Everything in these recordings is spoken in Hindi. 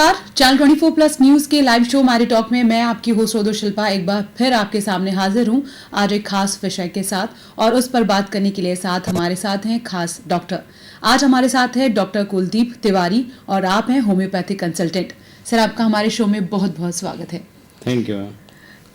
नमस्कार, चैनल 24+ न्यूज के लाइव शो मारी टॉक में मैं आपकी होस्ट रोदो शिल्पा एक बार फिर आपके सामने हाजिर हूं आज एक खास विषय के साथ और उस पर बात करने के लिए हमारे साथ हैं खास डॉक्टर। आज हमारे साथ है डॉक्टर कुलदीप तिवारी और आप हैं होम्योपैथिक कंसल्टेंट। सर, आपका हमारे शो में बहुत बहुत स्वागत है। Thank you.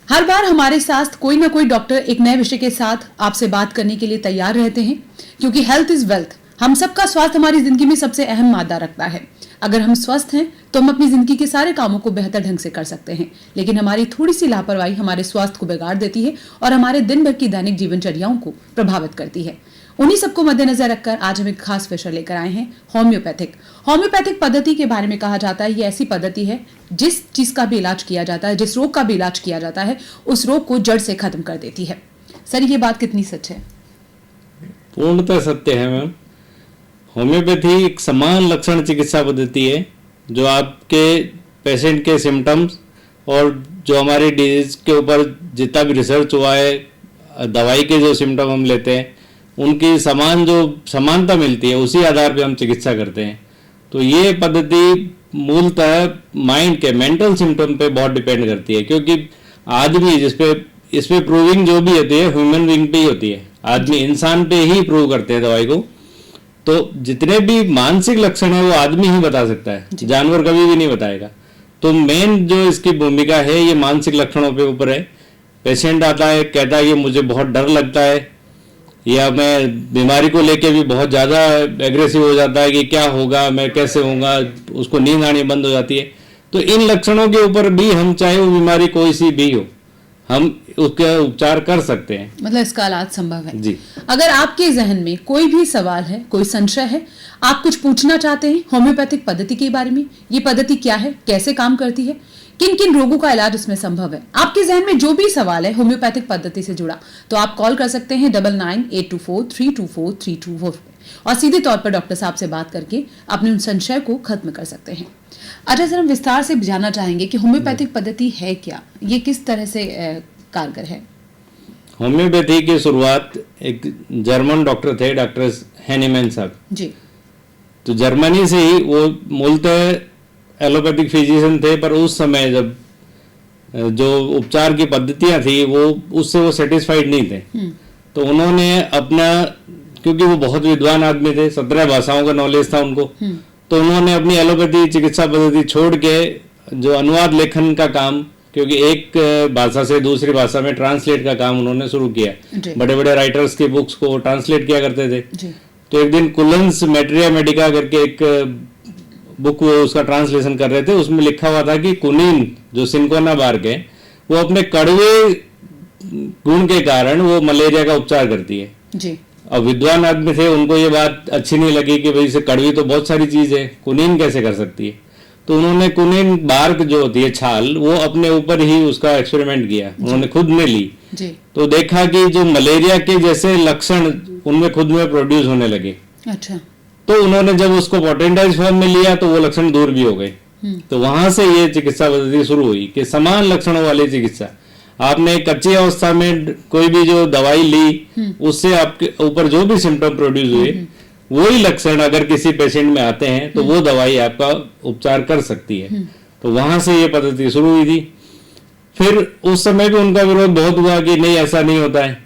हर बार हमारे साथ कोई ना कोई डॉक्टर एक नए विषय के साथ आपसे बात करने के लिए तैयार रहते हैं, क्योंकि हेल्थ इज वेल्थ। हम सबका स्वास्थ्य हमारी जिंदगी में सबसे अहम मादा रखता है। अगर हम स्वस्थ हैं तो हम अपनी जिंदगी के सारे कामों को बेहतर ढंग से कर सकते हैं, लेकिन हमारी थोड़ी सी लापरवाही हमारे स्वास्थ्य को बिगाड़ देती है और हमारे दिन भर की दैनिक जीवनचर्याओं को प्रभावित करती है। उन्हीं सबको मद्देनजर रखकर आज हम एक खास विषय लेकर आए हैं, होम्योपैथिक पद्धति के बारे में कहा जाता है ये ऐसी पद्धति है जिस चीज का भी इलाज किया जाता है, जिस रोग का भी इलाज किया जाता है, उस रोग को जड़ से खत्म कर देती है। सर, ये बात कितनी सच है? पूर्णतः सत्य है मैम। होम्योपैथी एक समान लक्षण चिकित्सा पद्धति है जो आपके पेशेंट के सिम्टम्स और जो हमारी डिजीज के ऊपर जितना भी रिसर्च हुआ है, दवाई के जो सिम्टम हम लेते हैं उनकी समानता मिलती है, उसी आधार पे हम चिकित्सा करते हैं। तो ये पद्धति मूलतः माइंड के मेंटल सिम्टम पे बहुत डिपेंड करती है, क्योंकि आदमी इस पे प्रूविंग जो भी होती है ह्यूमन बीइंग पे ही होती है। आदमी इंसान पे ही प्रूव करते हैं दवाई को। तो जितने भी मानसिक लक्षण है वो आदमी ही बता सकता है, जानवर कभी भी नहीं बताएगा। तो मेन जो इसकी भूमिका है ये मानसिक लक्षणों पे ऊपर है। पेशेंट आता है, कहता है कि मुझे बहुत डर लगता है, या मैं बीमारी को लेके भी बहुत ज़्यादा एग्रेसिव हो जाता है कि क्या होगा, मैं कैसे होऊंगा, उसको नींद आनी बंद हो जाती है। तो इन लक्षणों के ऊपर भी हम, चाहे वो बीमारी कोई सी भी हो, हम उसका उपचार कर सकते हैं। मतलब इसका इलाज संभव है जी। अगर आपके जहन में कोई भी सवाल है, कोई संशय है, आप कुछ पूछना चाहते हैं होम्योपैथिक पद्धति के बारे में, ये पद्धति क्या है, कैसे काम करती है, किन किन रोगों का इलाज इसमें संभव है, आपके जहन में जो भी सवाल है होम्योपैथिक पद्धति से जुड़ा, तो आप कॉल कर सकते हैं 99824324 और सीधे तौर पर डॉक्टर साहब से बात करके अपने उन संशय को खत्म कर सकते हैं। अच्छा सर, हम विस्तार से जानना चाहेंगे कि होम्योपैथिक पद्धति है क्या, ये किस तरह से कारगर है? होम्योपैथी की शुरुआत एक जर्मन डॉक्टर थे, डॉक्टर हैनीमैन साहब जी। तो जर्मनी से ही वो मूलतः एलोपैथिक फिजिशियन थे, पर उस समय जब जो उपचार की पद्धतियां थी उससे वो सेटिस्फाइड नहीं थे। तो उन्होंने अपना, क्योंकि वो बहुत विद्वान आदमी थे, 17 भाषाओं का नॉलेज था उनको, तो उन्होंने अपनी एलोपैथी चिकित्सा पद्धति छोड़ के जो अनुवाद लेखन का काम, क्योंकि एक भाषा से दूसरी भाषा में ट्रांसलेट का काम उन्होंने शुरू किया। बड़े बड़े राइटर्स की बुक्स को ट्रांसलेट किया करते थे। तो एक दिन कुलन्स मैट्रिया मेडिका करके एक बुक वो उसका ट्रांसलेशन कर रहे थे, उसमें लिखा हुआ था कि कुनीन जो सिंकोना बार्क है वो अपने कड़वे गुण के कारण वो मलेरिया का उपचार करती है जी। अब विद्वान आदमी थे, उनको ये बात अच्छी नहीं लगी कि भाई इसे कड़वी तो बहुत सारी चीज है, कुनीन कैसे कर सकती है। तो उन्होंने कुनीन बार्क जो होती है छाल, वो अपने ऊपर ही उसका एक्सपेरिमेंट किया, उन्होंने खुद में ली जी। तो देखा कि जो मलेरिया के जैसे लक्षण उनमें खुद में प्रोड्यूस होने लगे। अच्छा। तो उन्होंने जब उसको पोटेंटाइज फॉर्म में लिया तो वो लक्षण दूर भी हो गए। तो वहां से ये चिकित्सा पद्धति शुरू हुई कि समान लक्षणों वाली चिकित्सा। आपने कच्ची अवस्था में कोई भी जो दवाई ली, उससे आपके ऊपर जो भी सिम्टम प्रोड्यूस हुए, वही लक्षण अगर किसी पेशेंट में आते हैं तो वो दवाई आपका उपचार कर सकती है। तो वहां से ये पद्धति शुरू हुई थी। फिर उस समय भी उनका विरोध बहुत हुआ कि नहीं, ऐसा नहीं होता है।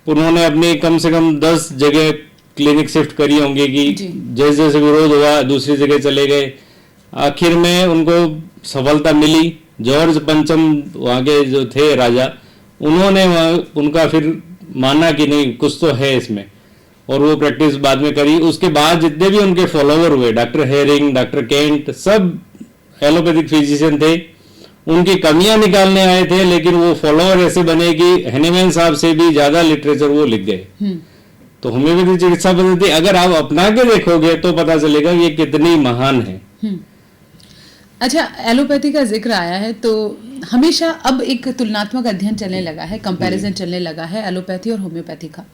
उन्होंने अपनी कम से कम 10 जगह क्लिनिक शिफ्ट करी होंगी कि जैसे जैसे विरोध हुआ दूसरी जगह चले गए। आखिर में उनको सफलता मिली। जॉर्ज पंचम वहाँ के जो थे राजा, उन्होंने उनका फिर माना कि नहीं कुछ तो है इसमें, और वो प्रैक्टिस बाद में करी। उसके बाद जितने भी उनके फॉलोवर हुए, डॉक्टर हेरिंग, डॉक्टर केंट, सब एलोपैथिक फिजिशियन थे, उनकी कमियां निकालने आए थे, लेकिन वो फॉलोवर ऐसे बने कि हैनीमैन साहब से भी ज्यादा लिटरेचर वो लिख गए। तो होम्योपैथी चिकित्सा पद्धति अगर आप अपना के देखोगे तो पता चलेगा ये कितनी महान है। अच्छा, एलोपैथी का जिक्र आया है तो हमेशा अब एक तुलनात्मक अध्ययन चलने लगा है, कंपैरिजन चलने लगा है एलोपैथी और होम्योपैथी का।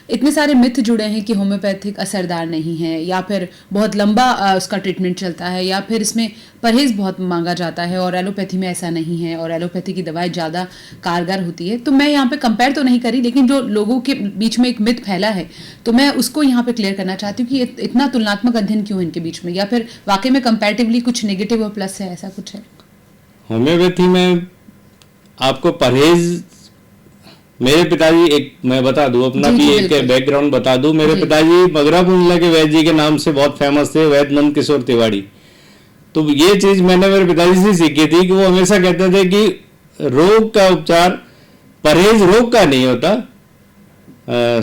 इतने सारे मिथ जुड़े हैं कि होम्योपैथिक असरदार नहीं है, या फिर बहुत लंबा उसका ट्रीटमेंट चलता है, या फिर इसमें परहेज बहुत मांगा जाता है, और एलोपैथी में ऐसा नहीं है और एलोपैथी की दवाएं ज़्यादा कारगर होती है। तो मैं यहाँ पे कंपेयर तो नहीं करी, लेकिन जो लोगों के बीच में एक मिथ फैला है तो मैं उसको यहाँ पे क्लियर करना चाहती हूँ कि इतना तुलनात्मक अध्ययन क्यों है इनके बीच में, या फिर वाकई में कंपैरेटिवली कुछ नेगेटिव और प्लस है, ऐसा कुछ है? होम्योपैथी में आपको परहेज, मेरे पिताजी, एक मैं बता दूं अपना भी एक बैकग्राउंड बता दूं, मेरे पिताजी मगरा कुंडला के वैद्य जी के नाम से बहुत फेमस थे, वैद्य नंद किशोर तिवारी। तो ये चीज मैंने मेरे पिताजी से सीखी थी कि वो हमेशा कहते थे कि रोग का उपचार, परहेज रोग का नहीं होता,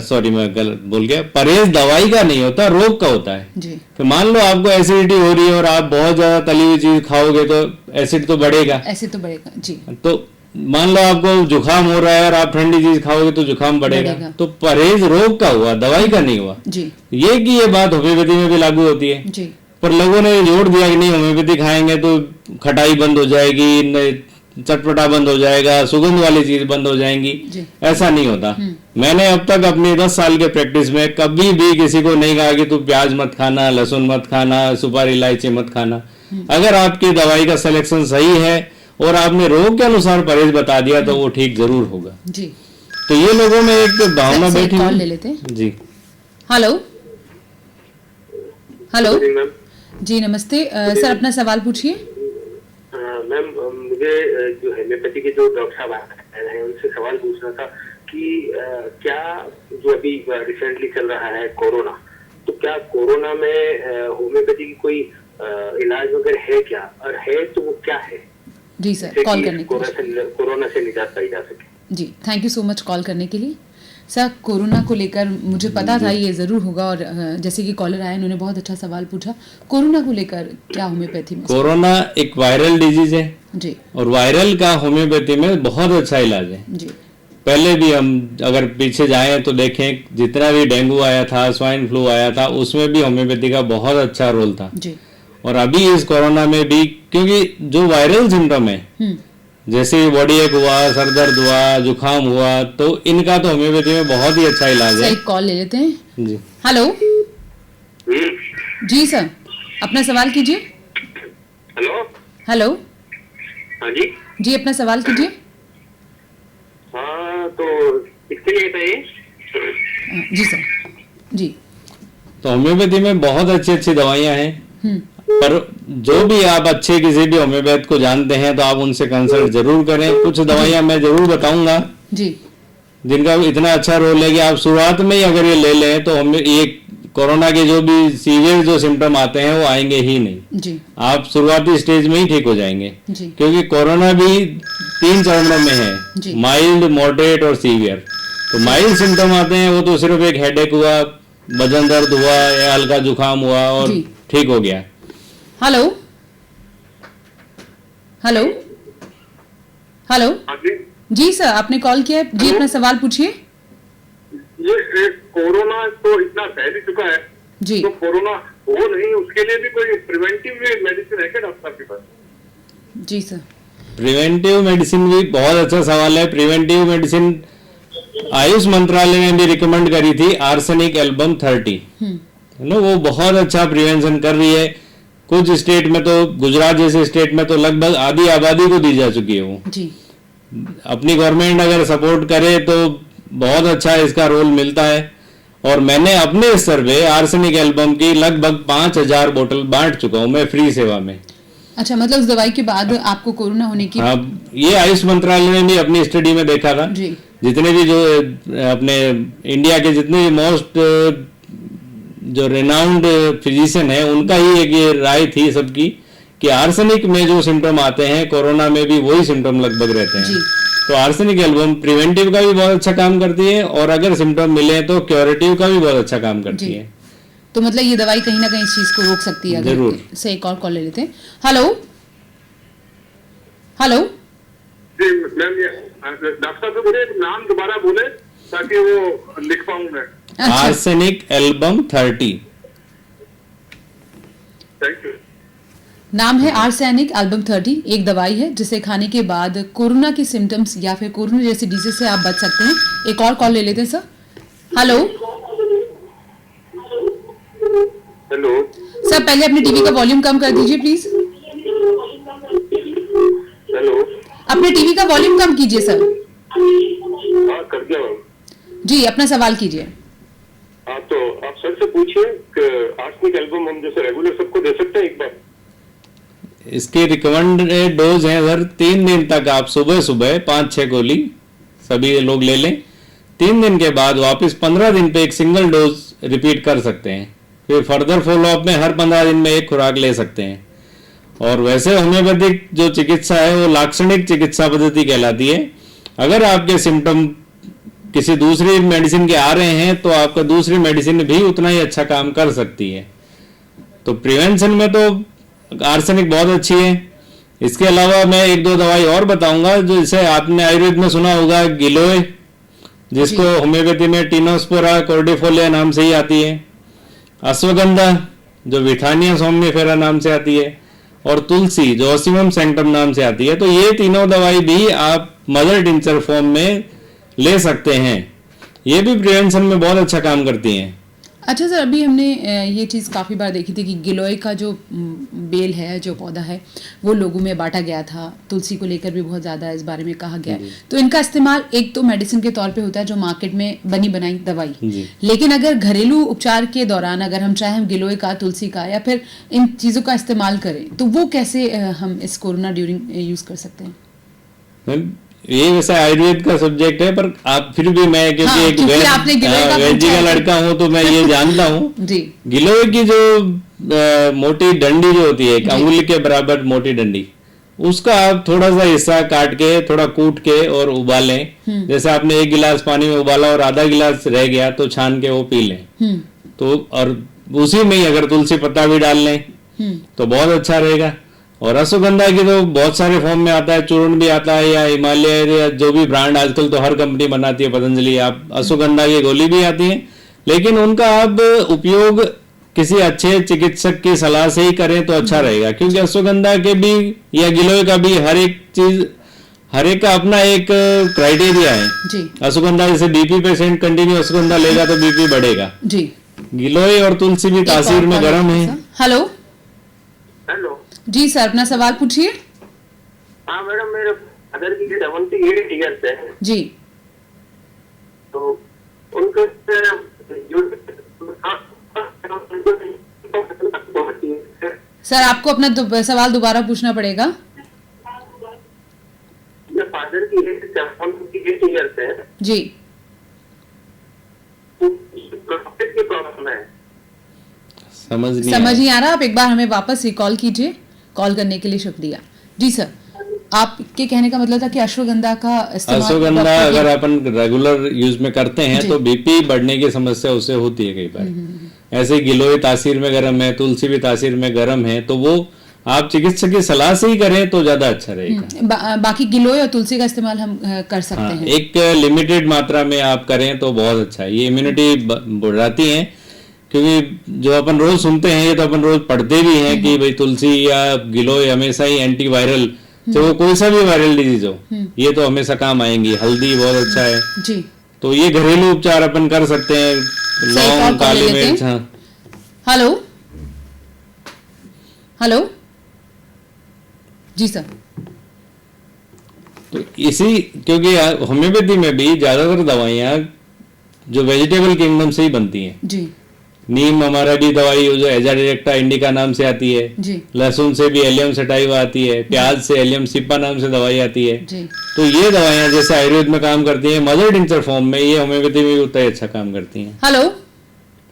सॉरी मैं गलत बोल गया, परहेज दवाई का नहीं होता, रोग का होता है। जी। तो मान लो आपको एसिडिटी हो रही है और आप बहुत ज्यादा तली हुई चीज खाओगे तो एसिड तो बढ़ेगा, ऐसे तो बढ़ेगा। जी। तो मान लो आपको जुकाम हो रहा है और आप ठंडी चीज खाओगे तो जुकाम बढ़ेगा। तो परहेज रोग का हुआ, दवाई का नहीं हुआ। जी। ये कि ये बात होम्योपैथी में भी लागू होती है। जी। पर लोगों ने जोड़ दिया कि नहीं होम्योपैथी खाएंगे तो खटाई बंद हो जाएगी, चटपटा बंद हो जाएगा, सुगंध वाली चीज बंद हो जाएंगी। ऐसा नहीं होता। मैंने अब तक अपनी 10 साल के प्रैक्टिस में कभी भी किसी को नहीं कहा कि तू प्याज मत खाना, लहसुन मत खाना, सुपारी इलायची मत खाना। अगर आपकी दवाई का सिलेक्शन सही है और आपने रोग के अनुसार परहेज बता दिया तो वो ठीक जरूर होगा। जी। तो ये लोगों में एक भावना बैठी कॉल ले लेते हैं। जी। हेलो हेलो जी मैम। जी नमस्ते सर, अपना सवाल पूछिए। मैम मुझे जो होम्योपैथी के जो डॉक्टर साहब आए हैं उनसे सवाल पूछना था कि क्या जो अभी रिसेंटली चल रहा है कोरोना, तो क्या कोरोना में होम्योपैथी की कोई इलाज वगैरह है क्या, और है तो वो क्या है? जी सर, कॉल करने के लिए कोरोना से निजात पाई जा सके। जी, thank you so much call करने के लिए। सर, कोरोना को लेकर मुझे पता था ये ज़रूर होगा, और जैसे कि कॉलर आए उन्होंने बहुत अच्छा सवाल पूछा। कोरोना को लेकर क्या होम्योपैथी में? कोरोना एक वायरल डिजीज है जी, और वायरल का होम्योपैथी में बहुत अच्छा इलाज है। जी। पहले भी हम अगर पीछे जाएं तो देखें, जितना भी डेंगू आया था, स्वाइन फ्लू आया था, उसमें भी होम्योपैथी का बहुत अच्छा रोल था। जी। और अभी इस कोरोना में भी, क्योंकि जो वायरल सिम्टम है, जैसे बॉडी एक हुआ, सर दर्द हुआ, जुकाम हुआ, तो इनका तो होम्योपैथी में बहुत ही अच्छा इलाज है। एक कॉल ले लेते हैं। जी। हेलो जी सर, अपना सवाल कीजिए। हेलो हेलो हाँ जी। जी, अपना सवाल कीजिए। हाँ, तो इसके लिए बताइए। जी सर। जी। तो होम्योपैथी में बहुत अच्छी अच्छी दवाइयां हैं, पर जो भी आप अच्छे किसी भी होम्योपैथ को जानते हैं तो आप उनसे कंसल्ट जरूर करें। कुछ दवाइयां मैं जरूर बताऊंगा जी, जिनका इतना अच्छा रोल है कि आप शुरुआत में ही अगर ये ले लें तो हम ये कोरोना के जो भी सीवियर जो सिम्टम आते हैं वो आएंगे ही नहीं। जी। आप शुरुआती स्टेज में ही ठीक हो जाएंगे। जी। क्योंकि कोरोना भी 3 चरणों में जी। है, माइल्ड, मॉडरेट और सीवियर। तो माइल्ड सिम्टम आते हैं वो तो सिर्फ एक हेडेक हुआ, बदन दर्द हुआ या हल्का जुकाम हुआ और जी। ठीक हो गया। हेलो हेलो हेलो हाँ जी। जी सर, आपने कॉल किया है। जी, अपना सवाल पूछिए। ये कोरोना तो इतना फैल ही चुका है, जी। तो कोरोना हो नहीं उसके लिए भी कोई प्रिवेंटिव मेडिसिन है क्या डॉक्टर साहब के पास? जी सर। प्रिवेंटिव मेडिसिन भी बहुत अच्छा सवाल है। प्रिवेंटिव मेडिसिन आयुष मंत्रालय ने भी रिकमेंड करी थी, आर्सेनिक एल्बम 30, नो वो बहुत अच्छा प्रिवेंशन कर रही है। कुछ स्टेट में तो, गुजरात जैसे स्टेट में तो लगभग आधी आबादी को दी जा चुकी है वो। जी। अपनी गवर्नमेंट अगर सपोर्ट करे तो बहुत अच्छा इसका रोल मिलता है। और मैंने अपने स्तर पे आर्सेनिक एल्बम की लगभग 5000 बोतल बांट चुका हूं मैं फ्री सेवा में। अच्छा, मतलब उस दवाई के बाद आपको कोरोना होने की? हाँ, ये आयुष मंत्रालय ने भी अपनी स्टडी में देखा था। जी। जितने भी जो अपने इंडिया के जितने भी मोस्ट जो रेनाउंड फिजिशियन है उनका ही एक ये राय थी सबकी कि आर्सेनिक में जो सिम्टम आते हैं कोरोना में भी वही सिम्टम लगभग रहते हैं। जी। तो आर्सेनिक एल्बम प्रिवेंटिव का भी बहुत अच्छा काम करती है और अगर सिम्टम मिले तो क्योरेटिव का भी बहुत अच्छा काम करती है। तो मतलब ये दवाई कहीं ना कहीं इस चीज को रोक सकती है। जरूर। से एक और कॉल ले लेते हैं। हेलो हेलो जी मैम, ये डॉक्टर साहब बोले नाम दोबारा बोले ताकि वो लिख पाऊं मैं। अच्छा, आर्सेनिक एल्बम 30। Thank you. नाम है आर्सेनिक एल्बम 30। एक दवाई है जिसे खाने के बाद कोरोना के सिम्टम्स या फिर कोरोना जैसी डिजीज से आप बच सकते हैं। एक और कॉल ले लेते हैं सर। हेलो हेलो सर पहले अपने टीवी का वॉल्यूम कम कर दीजिए प्लीज। हेलो। अपने टीवी का वॉल्यूम कम कीजिए सर। हाँ कर दिया मैम। जी अपना सवाल कीजिए। हाँ तो आप सर से पूछिए कि आर्सेनिक एल्बम हम जैसे रेगुलर सबको दे सकते हैं एक बार। इसकी रिकमेंडेड डोज है सर 3 दिन तक आप सुबह सुबह 5-6 गोली सभी लोग ले लें। 3 दिन के बाद वापस 15 दिन पे एक सिंगल डोज रिपीट कर सकते हैं। फिर फर्दर फॉलोअप में हर 15 दिन में एक खुराक ले सकते हैं। और वैसे होम्योपैथिक जो चिकित्सा है वो लाक्षणिक चिकित्सा पद्धति कहलाती है। अगर आपके सिम्टम किसी दूसरी मेडिसिन के आ रहे हैं तो आपका दूसरी मेडिसिन भी उतना ही अच्छा काम कर सकती है। तो प्रिवेंशन में तो आर्सेनिक बहुत अच्छी है। इसके अलावा मैं 1-2 दवाई और बताऊंगा जो जैसे आपने आयुर्वेद में सुना होगा गिलोय, जिसको होम्योपैथी में टिनोस्पोरा कॉर्डिफोलिया नाम से ही आती है। अश्वगंधा जो विथानिया सोमनिफेरा नाम से आती है, और तुलसी जो ऑसिमम सैंक्टम नाम से आती है। तो ये तीनों दवाई भी आप मदर टिंचर फॉर्म में ले सकते हैं। ये भी प्रिवेंशन में बहुत अच्छा काम करती हैं। अच्छा सर अभी हमने ये चीज़ काफ़ी बार देखी थी कि गिलोय का जो बेल है जो पौधा है वो लोगों में बांटा गया था। तुलसी को लेकर भी बहुत ज़्यादा इस बारे में कहा गया है। तो इनका इस्तेमाल एक तो मेडिसिन के तौर पे होता है जो मार्केट में बनी बनाई दवाई, लेकिन अगर घरेलू उपचार के दौरान अगर हम चाहें गिलोय का, तुलसी का या फिर इन चीज़ों का इस्तेमाल करें तो वो कैसे हम इस कोरोना ड्यूरिंग यूज़ कर सकते हैं? ये वैसे आयुर्वेद का सब्जेक्ट है पर आप फिर भी मैं क्योंकि एक वैद्य का लड़का हूँ तो मैं ये जानता हूँ। गिलोय की जो मोटी डंडी जो होती है, एक अंगुली के बराबर मोटी डंडी, उसका आप थोड़ा सा हिस्सा काट के थोड़ा कूट के और उबालें। जैसे आपने 1 गिलास पानी में उबाला और आधा गिलास रह गया तो छान के वो पी लें। तो और उसी में ही अगर तुलसी पत्ता भी डाल लें तो बहुत अच्छा रहेगा। और अश्वगंधा की तो बहुत सारे फॉर्म में आता है, चूर्ण भी आता है या हिमालय या जो भी ब्रांड आजकल तो हर कंपनी बनाती है, पतंजलि, आप अश्वगंधा की गोली भी आती है। लेकिन उनका आप उपयोग किसी अच्छे चिकित्सक की सलाह से ही करें तो अच्छा रहेगा, क्योंकि अश्वगंधा के भी या गिलोय का भी हर एक का अपना एक क्राइटेरिया है। अश्वगंधा जैसे बीपी पेशेंट कंटिन्यू अश्वगंधा लेगा तो बीपी बढ़ेगा जी। गिलोय और तुलसी भी तासीर में गर्म है। हेलो हेलो जी सर अपना सवाल पूछिए। हाँ मैडम मेरे फादर की 78 ईयर्स है जी। तो उनको सर आपको अपना सवाल दोबारा पूछना पड़ेगा। मेरे फादर की 78 ईयर्स है जी। प्रॉब्लम है, समझ नहीं आ रहा। आप एक बार हमें वापस रिकॉल कीजिए। कॉल करने के लिए शुक्रिया जी। सर आपके कहने का मतलब था कि अश्वगंधा का इस्तेमाल, अश्वगंधा अगर अपन रेगुलर यूज में करते हैं तो बीपी बढ़ने की समस्या उससे होती है कई बार। ऐसे गिलोय तासीर में गर्म है, तुलसी भी तासीर में गर्म है, तो वो आप चिकित्सक की सलाह से ही करें तो ज्यादा अच्छा रहेगा। बाकी गिलोय और तुलसी का इस्तेमाल हम कर सकते हैं। एक लिमिटेड मात्रा में आप करें तो बहुत अच्छा है। ये इम्यूनिटी बढ़ाती है, क्योंकि जो अपन रोज सुनते हैं ये तो अपन रोज पढ़ते भी हैं कि भाई तुलसी या गिलोय हमेशा ही एंटीवायरल, चाहे वो कोई सा भी वायरल डिजीज हो, ये तो हमेशा काम आएंगी। हल्दी बहुत अच्छा है जी। तो ये घरेलू उपचार अपन कर सकते हैं। लौंग, काली मिर्च। हेलो हेलो जी सर। तो इसी क्योंकि होम्योपैथी में भी ज्यादातर दवाइयाँ जो वेजिटेबल किंगडम से ही बनती हैं जी। नीम हमारा भी दवाई जो एजा डायरेक्टा इंडिका नाम से आती है जी। लहसुन से भी एलियम सटाइवा आती है, प्याज से एलियम सिप्पा नाम से दवाई आती है जी। तो ये दवाइयाँ जैसे आयुर्वेद में काम करती हैं मदर टिंचर फॉर्म में, ये होम्योपैथी में भी उतना ही अच्छा काम करती हैं। हेलो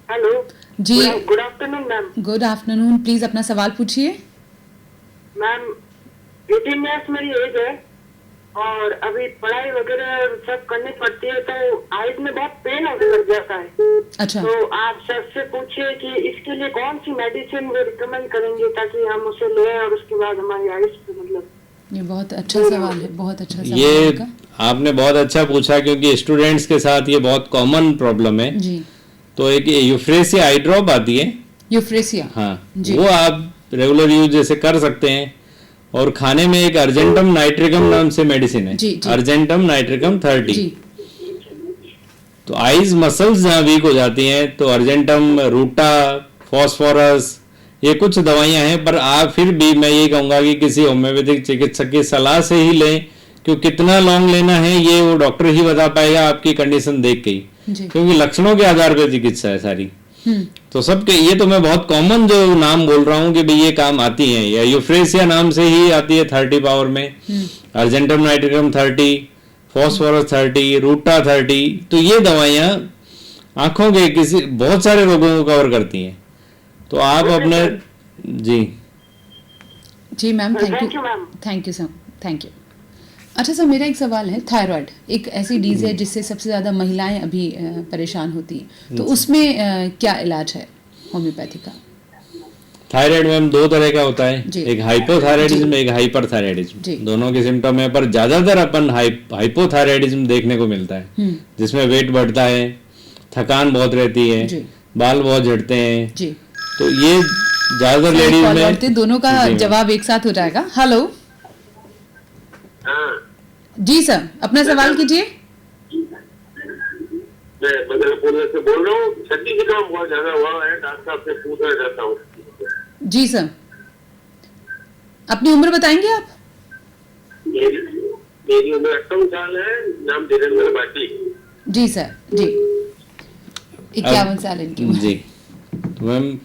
हेलो जी। Good afternoon ma'am. Good afternoon. Please अपना सवाल पूछिए। मैम 18 ईयर्स मेरी एज है और अभी पढ़ाई वगैरह सब करनी पड़ती है, तो आइज में बहुत पेन होने लग जाता है। अच्छा। तो आप सर से पूछिए कि इसके लिए कौन सी मेडिसिन वो रिकमेंड करेंगे ताकि हम उसे लें और उसके बाद हमारी आइज पे मतलब। ये बहुत अच्छा सवाल है, बहुत अच्छा सवाल ये आपने बहुत अच्छा पूछा, क्योंकि स्टूडेंट्स के साथ ये बहुत कॉमन प्रॉब्लम है जी। तो एक यूफ्रेसिया आई ड्रॉप आती है, यूफ्रेसिया, हाँ वो आप रेगुलर यूज जैसे कर सकते हैं। और खाने में एक अर्जेंटम नाइट्रिकम नाम से मेडिसिन है, अर्जेंटम नाइट्रिकम 30। तो आइज मसल्स जहाँ वीक हो जाती हैं तो अर्जेंटम रूटा फॉस्फोरस, ये कुछ दवाइयां हैं, पर आप फिर भी मैं ये कहूँगा कि किसी होम्योपैथिक चिकित्सक की सलाह से ही लें, क्योंकि कितना लॉन्ग लेना है ये वो डॉक्टर ही बता पाएगा आपकी कंडीशन देख के ही, जी। क्योंकि लक्षणों के आधार पर चिकित्सा है सारी। तो सबके ये तो मैं बहुत कॉमन जो नाम बोल रहा हूँ कि भाई ये काम आती हैं, या यूफ्रेसिया नाम से ही आती है 30 पावर में, अर्जेंटम नाइट्रिकम 30, फॉस्फोरस 30, रूटा 30, तो ये दवाइयाँ आंखों के किसी बहुत सारे रोगों को कवर करती हैं। तो आप अपने जी ma'am, Thank thank you, ma'am. Thank you sir, thank you. अच्छा सर, मेरा एक सवाल है, थायराइड एक ऐसी डिजीज है जिससे सबसे ज्यादा महिलाएं अभी परेशान होती हैं, तो उसमें क्या इलाज है होम्योपैथी का? थायराइड में दो तरह का होता है, जी। एक हाइपोथायराइडिज्म, एक हाइपरथायराइडिज्म। जी। दोनों के सिम्टम है, पर ज्यादातर अपन हाइपोथायराइडिज्म देखने को मिलता है, जिसमें वेट बढ़ता है, थकान बहुत रहती है, जी। बाल बहुत झड़ते हैं। जी। तो ये ज्यादातर लेडीज कॉल में करते दोनों का जी, जवाब एक साथ हो जाएगा। हेलो हाँ, जी सर, अपना सवाल कीजिए। मैं बदलपुर से बोल रहा हूँ। सर्दी जुकाम बहुत ज्यादा हुआ है, डॉक्टर साहब से पूछना चाहता हूँ। जी सर, अपनी उम्र बताएंगे आप? मेरी उम्र 58 साल है, नाम धीरेन्द्र भाटी। जी सर, जी 51 साल इनकी उम्र। जी। तो मैम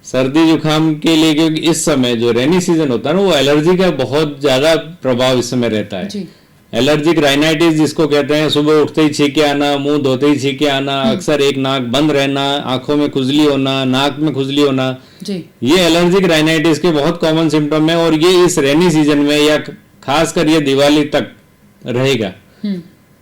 सर्दी जुकाम के लिए, क्योंकि इस समय जो रेनी सीजन होता है ना, वो एलर्जी का बहुत ज्यादा प्रभाव इस समय रहता है। जी। एलर्जिक राइनाइटिस जिसको कहते हैं, सुबह उठते ही छींके आना, मुंह धोते ही छींके आना, अक्सर एक नाक बंद रहना, आंखों में खुजली होना, नाक में खुजली होना, जी। ये एलर्जिक राइनाइटिस के बहुत कॉमन सिम्टम है, और ये इस रेनी सीजन में या खासकर ये दिवाली तक रहेगा।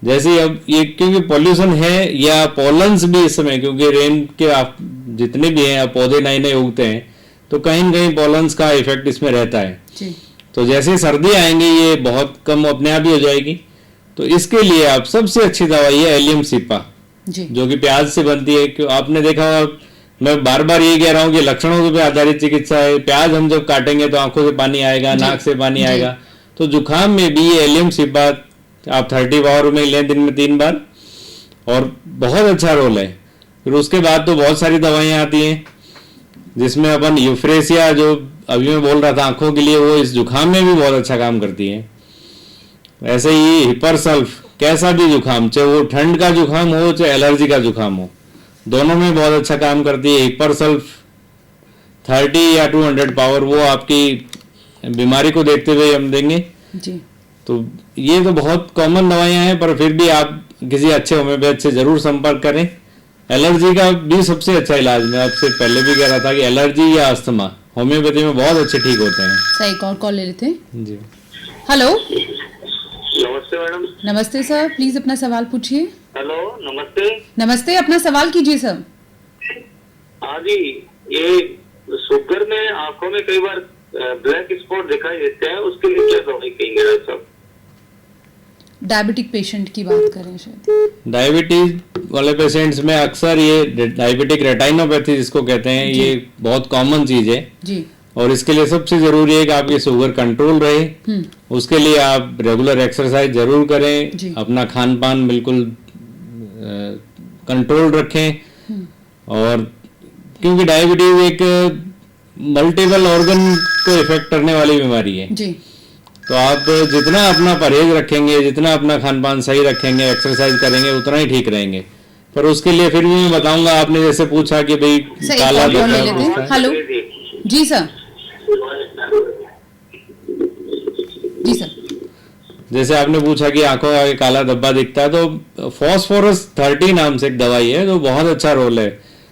जैसे अब ये क्योंकि पॉल्यूशन है, या पॉलन्स भी इस समय, क्योंकि रेन के आप जितने भी हैं पौधे नए नए उगते हैं, तो कहीं न कहीं पॉलन्स का इफेक्ट इसमें रहता है। जी। तो जैसे सर्दी आएंगी ये बहुत कम अपने आप ही हो जाएगी। तो इसके लिए आप सबसे अच्छी दवाई है एलियम सिपा, जी। जो कि प्याज से बनती है। क्यों आपने देखा होगा, मैं बार बार ये कह रहा हूँ कि लक्षणों पे आधारित चिकित्सा है। प्याज हम जब काटेंगे तो आंखों से पानी आएगा, नाक से पानी आएगा। तो जुकाम में भी ये एलियम सिपा आप 30 पावर में लें दिन में 3 बार, और बहुत अच्छा रोल है। फिर उसके बाद तो बहुत सारी दवाइयाँ आती हैं, जिसमें अपन यूफ्रेसिया जो अभी मैं बोल रहा था आंखों के लिए, वो इस जुकाम में भी बहुत अच्छा काम करती है। ऐसे ही हिपरसल्फ, कैसा भी जुकाम, चाहे वो ठंड का जुकाम हो चाहे एलर्जी का जुकाम हो, दोनों में बहुत अच्छा काम करती है। हिपरसल्फ 30 या 200 पावर, वो आपकी बीमारी को देखते हुए हम देंगे। जी। तो ये तो बहुत कॉमन दवाइयां हैं, पर फिर भी आप किसी अच्छे होम्योपैथ से जरूर संपर्क करें। एलर्जी का भी सबसे अच्छा इलाज, मैं आपसे पहले भी कह रहा था कि एलर्जी या अस्थमा होम्योपैथी में बहुत अच्छे ठीक होते हैं। सही, एक और कॉल ले लेते हैं। जी। हेलो, नमस्ते मैडम। नमस्ते सर, प्लीज अपना सवाल पूछिए। हेलो, नमस्ते। नमस्ते, अपना सवाल कीजिए सर। हाँ जी, ये शुगर में आंखों में कई बार ब्लैक स्पॉट दिखाई देते हैं, उसके लिए क्या दवाई कहेंगे डॉक्टर साहब? डायबिटिक पेशेंट की बात करें शायद। डायबिटीज वाले पेशेंट्स में अक्सर ये डायबिटिक रेटाइनोपैथी जिसको कहते हैं, ये बहुत कॉमन चीज है। जी। और इसके लिए सबसे जरूरी है कि आपकी शुगर कंट्रोल रहे। उसके लिए आप रेगुलर एक्सरसाइज जरूर करें, अपना खान पान बिल्कुल कंट्रोल रखें। और क्योंकि डायबिटीज एक मल्टीपल ऑर्गन को इफेक्ट करने वाली बीमारी है, जी। तो आप जितना अपना परहेज रखेंगे, जितना अपना खान पान सही रखेंगे, एक्सरसाइज करेंगे, उतना ही ठीक रहेंगे। पर उसके लिए फिर भी मैं बताऊंगा, आपने जैसे पूछा कि भाई काला ले लेते हैं। धब्बा, हेलो, जी सर। जी सर, जैसे आपने पूछा कि आंखों का आगे काला धब्बा दिखता है, तो फॉस्फोरस 30 नाम से एक दवाई है, तो बहुत अच्छा रोल है।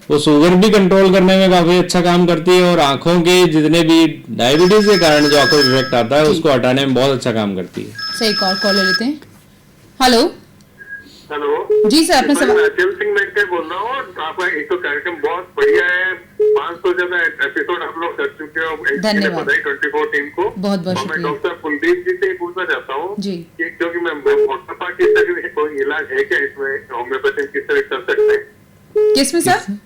वो शुगर भी कंट्रोल करने में काफी अच्छा काम करती है, और आंखों के जितने भी डायबिटीज के कारण जो आंखों में इफेक्ट आता है उसको हटाने में बहुत अच्छा काम करती है। सही, एक और कॉल ले लेते हैं। हेलो, हेलो जी सर, अपना सवाल। अचल सिंह मैं बोल रहा हूँ। आपका एक तो कार्यक्रम बहुत बढ़िया है, 500 ज्यादा एपिसोड आप लोग कर चुके हो। धन्यवाद। बधाई 24 टीम को। बहुत बहुत और मैं शुक्रिया डॉक्टर कुलदीप जी से पूछना चाहता हूँ जी। कि क्योंकि मैं मोटापा की तरह कोई इलाज है क्या इसमें, होम्योपैथी किस तरह कर सकते हैं? किसमें सर?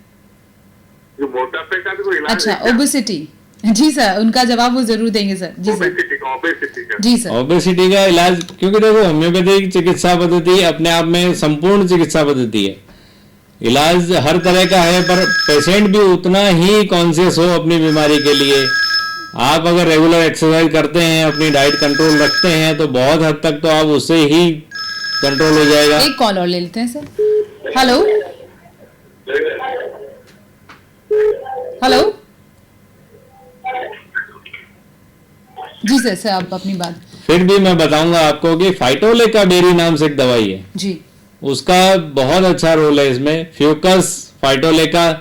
जो मोटापे का भी कोई इलाज अच्छा, है क्या? ओबेसिटी। जी सर, उनका जवाब वो जरूर देंगे सर। जी सर। ओबेसिटी का। जी सर। ओबेसिटी का इलाज, क्योंकि देखो होम्योपैथिक चिकित्सा पद्धति अपने आप में संपूर्ण चिकित्सा पद्धति है। इलाज हर तरह का है, पर पेशेंट भी उतना ही कॉन्शियस हो अपनी बीमारी के लिए। आप अगर रेगुलर एक्सरसाइज करते हैं, अपनी डाइट कंट्रोल रखते हैं, तो बहुत हद तक तो आप उससे ही कंट्रोल हो जाएगा। एक कॉल और ले लेते हैं सर। हेलो हेलो, जी सर आप अपनी बात। फिर भी मैं बताऊंगा आपको कि फाइटोलेका बेरी नाम से एक दवाई है जी, उसका बहुत अच्छा रोल है इसमें। फ्यूकस, फाइटोलेका,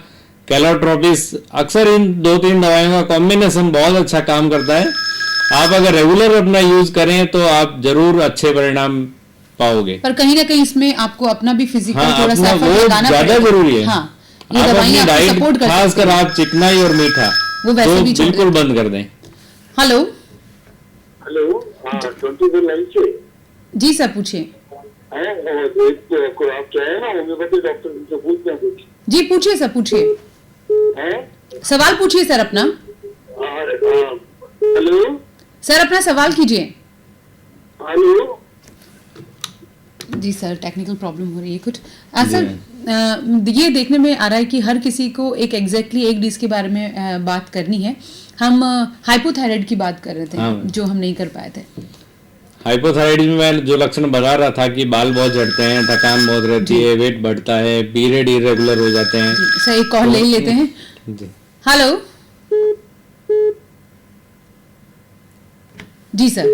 कैलोट्रोपिस, अक्सर इन 2-3 दवाइयों का कॉम्बिनेशन बहुत अच्छा काम करता है। आप अगर रेगुलर अपना यूज करें तो आप जरूर अच्छे परिणाम पाओगे। पर कहीं ना कहीं इसमें आपको अपना भी फिजिकल हाँ, थोड़ा सा अपना effort वो लगाना ज्यादा पड़ेगा। जरूरी है। हाँ, ये आप दवाइयाँ अपनी आपको डाइट सपोर्ट कर सकती खासकर हैं। आप चिकनाई और मीठा वो वैसे तो भी छोड़ बिल्कुल देते हैं। बंद कर दें। हेलो, हेलो, हाँ 24 लाइन से जी सर पूछिए। है। और एक को आप क्या है ना होम्योपैथी डॉक्टर से पूछते हैं कुछ जी पूछिए सर, पूछिए, है। सवाल पूछिए सर अपना। हेलो सर अपना सवाल कीजिए। हेलो, जी सर, टेक्निकल प्रॉब्लम हो रही है कुछ। सर ये देखने में आ रहा है कि हर किसी को एक एग्जैक्टली एक डिस के बारे में बात करनी है। हम हाइपोथायराइड की बात कर रहे थे, हाँ। जो हम नहीं कर पाए थे। हाइपोथायराइडिज्म में जो लक्षण बता रहा था कि बाल बहुत झड़ते हैं, थकान बहुत रहती है, वेट बढ़ता है, पीरियड इरेगुलर हो जाते हैं। जी सर, एक कॉल ले लेते हैं। जी हेलो, जी सर।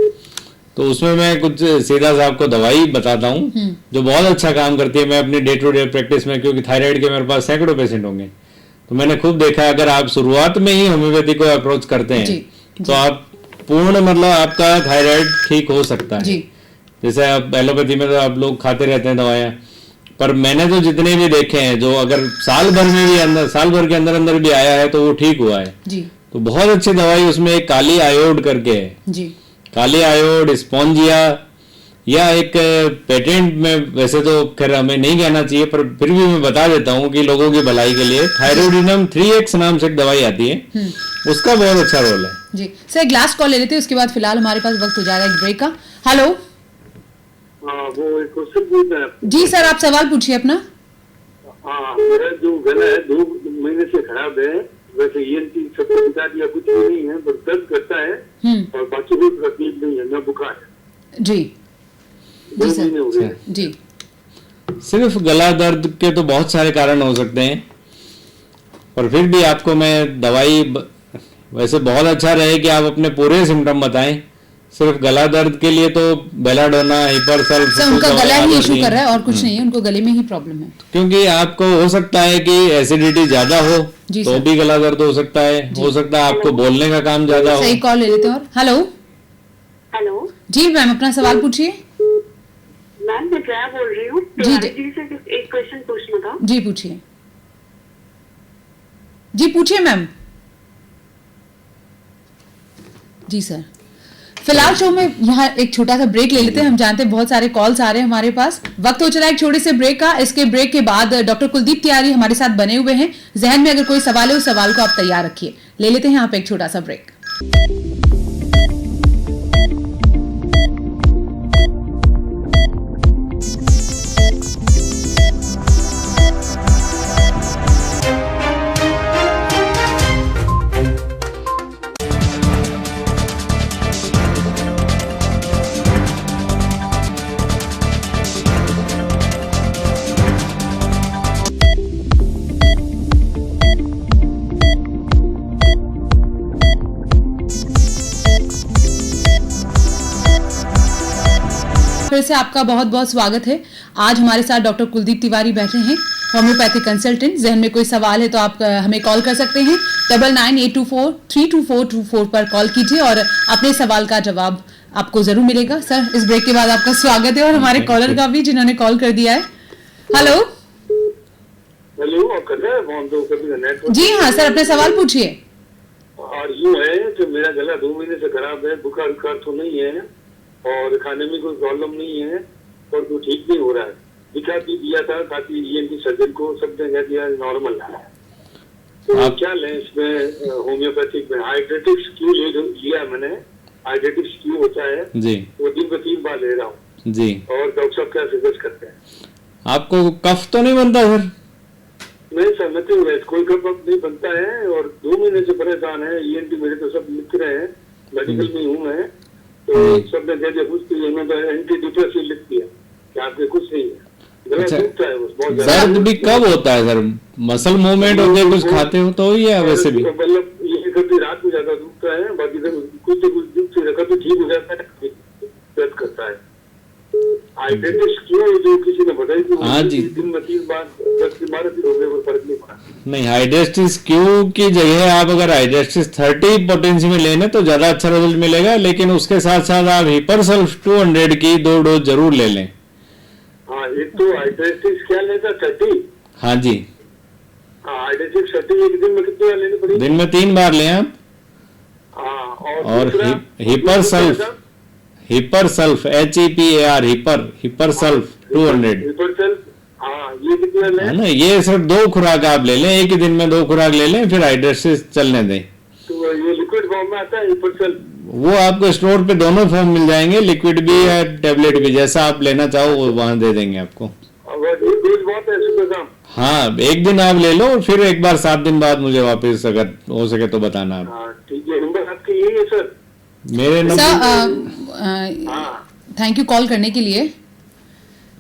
तो उसमें मैं कुछ सीधा सा आपको दवाई बताता हूँ जो बहुत अच्छा काम करती है। मैं अपनी डे टू डे प्रैक्टिस में, क्योंकि थायराइड के मेरे पास सैकड़ों पेशेंट होंगे, तो मैंने खूब देखा है अगर आप शुरुआत में ही होम्योपैथी को अप्रोच करते हैं जी, तो आप पूर्ण मतलब आपका थायराइड ठीक हो सकता है। जी। जैसे आप एलोपैथी में तो आप लोग खाते रहते हैं दवाइयाँ, पर मैंने तो जितने भी देखे हैं जो अगर साल भर के अंदर अंदर भी आया है तो वो ठीक हुआ है। जी, तो बहुत अच्छी दवाई उसमें एक काली आयोड करके है। जी, काली आयोड, स्पॉन्जिया, या एक पेटेंट में वैसे तो खैर हमें नहीं कहना चाहिए, पर फिर भी मैं बता देता हूँ कि लोगों की भलाई के लिए थायरोडिनम 3X नाम से एक दवाई आती है, उसका बहुत अच्छा रोल है। जी सर, एक लास्ट कॉल ले लेते हैं, उसके बाद फिलहाल हमारे पास वक्त हो जाएगा एक ब्रेक का। हेलो, वो एक क्वेश्चन पूछना है आपको। जी सर, आप सवाल पूछिए अपना। हाँ, मेरा जो गला है 2 महीने से खराब है। वैसे ENT सबको बता दिया, कुछ भी नहीं है, पर दर्द करता है और बाकी कोई तकलीफ नहीं है, ना बुखार है। जी, 2 जी सर। महीने हो गए। जी, सिर्फ गला दर्द के तो बहुत सारे कारण हो सकते हैं, पर फिर भी आपको मैं दवाई वैसे बहुत अच्छा रहे कि आप अपने पूरे सिम्टम बताएं। सिर्फ गला दर्द के लिए तो बेलाडोना, हिपरसल्फ, सर उनका गला ही इशू कर रहा है और कुछ नहीं है, उनको गले में ही प्रॉब्लम है। क्योंकि आपको हो सकता है कि एसिडिटी ज्यादा हो जी तो सर। भी गला दर्द हो सकता है। हो सकता है आपको बोलने का काम ज्यादा हो। सही कॉल ले लेते हैं। और हेलो, हेलो जी मैम अपना सवाल पूछिए। मैम, मैं जया बोल रही हूँ। जी, जी से एक क्वेश्चन पूछना था। जी पूछिए, जी पूछिए मैम। जी सर, फिलहाल शो में यहाँ एक छोटा सा ब्रेक ले लेते हैं। हम जानते हैं बहुत सारे कॉल्स आ रहे हैं हमारे पास, वक्त हो चला एक छोटे से ब्रेक का। इसके ब्रेक के बाद डॉक्टर कुलदीप तिवारी हमारे साथ बने हुए हैं। जहन में अगर कोई सवाल है उस सवाल को आप तैयार रखिए। ले लेते हैं यहाँ पे एक छोटा सा ब्रेक। फिर से आपका बहुत बहुत स्वागत है। आज हमारे साथ डॉक्टर कुलदीप तिवारी बैठे हैं, होम्योपैथिक कंसल्टेंट। जहन में कोई सवाल है तो आप हमें कॉल कर सकते हैं। 9998243224 पर कॉल कीजिए और अपने सवाल का जवाब आपको जरूर मिलेगा। सर इस ब्रेक के बाद आपका स्वागत है और हमारे कॉलर का भी जिन्होंने कॉल कर दिया है। हेलो, हेलो, कर रहे हैं फोन तो कभी नेटवर्क। जी हाँ सर, अपने सवाल पूछिए। और यूँ है कि मेरा गला 2 महीने से खराब है, बुखार तो नहीं है और खाने में कोई प्रॉब्लम नहीं है और तो ठीक नहीं हो रहा है। दिखा भी दिया था साथी ENT सर्जन को, सब ने कह दिया नॉर्मल है। तो आप क्या लें इसमें होम्योपैथिक में? हाइड्रेटिक्स क्यू लिया मैंने। हाइड्रेटिक्स क्यू होता है जी वो दिन में 3 बार ले रहा हूँ। जी। और डॉक्टर साहब क्या सजेस्ट करते हैं? आपको कफ तो नहीं बनता सर? नथिंग लेस, कोई कप अप नहीं बनता है और 2 महीने से परेशान है। ईएनटी मेरे तो सब लिख रहे हैं, मेडिकल में हूँ मैं, तो सब ने दे दिया कुछ, मैं तो एंटी डिप्रेसिव लिख दिया कि आपके कुछ नहीं है। गला अच्छा, दुखता है बस बहुत ज्यादा। दर्द भी कब होता है सर? मसल मूवमेंट होते हैं, कुछ खाते हो तो ही है वैसे भी? मतलब ये कभी रात में ज्यादा दुखता है, बाकी तो कुछ दुख से रखा तो ठीक हो जाता है, दर्द करता है। आइडेंटिस क्यों जो किसी ने बताई थी, हाँ जी। दिन में 3 बार 10-12 दिन हो गए और फर्क नहीं पड़ा। नहीं, हाइड्रेस्टिस क्यू की जगह आप अगर हाइड्रेस्टिस 30 पोटेंसी में लेने तो ज्यादा अच्छा रिजल्ट मिलेगा, लेकिन उसके साथ साथ आप हिपरसल्फ 200 की 2 डोज जरूर ले लें। हाँ, एक तो हाइड्रेस्टिस क्या लेता 30? हाँ जी, हाँ, हाइड्रेस्टिस 30 एक दिन में कितनी बार लेनी पड़ेगी? दिन में 3 बार लें आप। हाँ, और दूसरा, हिपरसल्फ HEPAR हिपरसल्फ 200 हिपरसल्फ, हाँ, ये कितना है लें? ना। ये सिर्फ 2 खुराक आप ले लें, एक ही दिन में 2 खुराक ले लें, फिर हाइड्रेस्टिस चलने दें। तो ये लिक्विड फॉर्म में आता है हिपरसल्फ? वो आपको स्टोर पे दोनों फॉर्म मिल जाएंगे, लिक्विड भी या टेबलेट भी, जैसा आप लेना चाहो वो वहां दे देंगे आपको। और ये डोज बहुत है सुबह शाम? हाँ, एक दिन आप ले लो और फिर एक बार 7 दिन बाद मुझे वापस अगर हो सके तो बताना आप। हाँ, ठीक है। नंबर आपके यही है सर? मेरे नंबर हाँ, थैंक यू कॉल करने के लिए।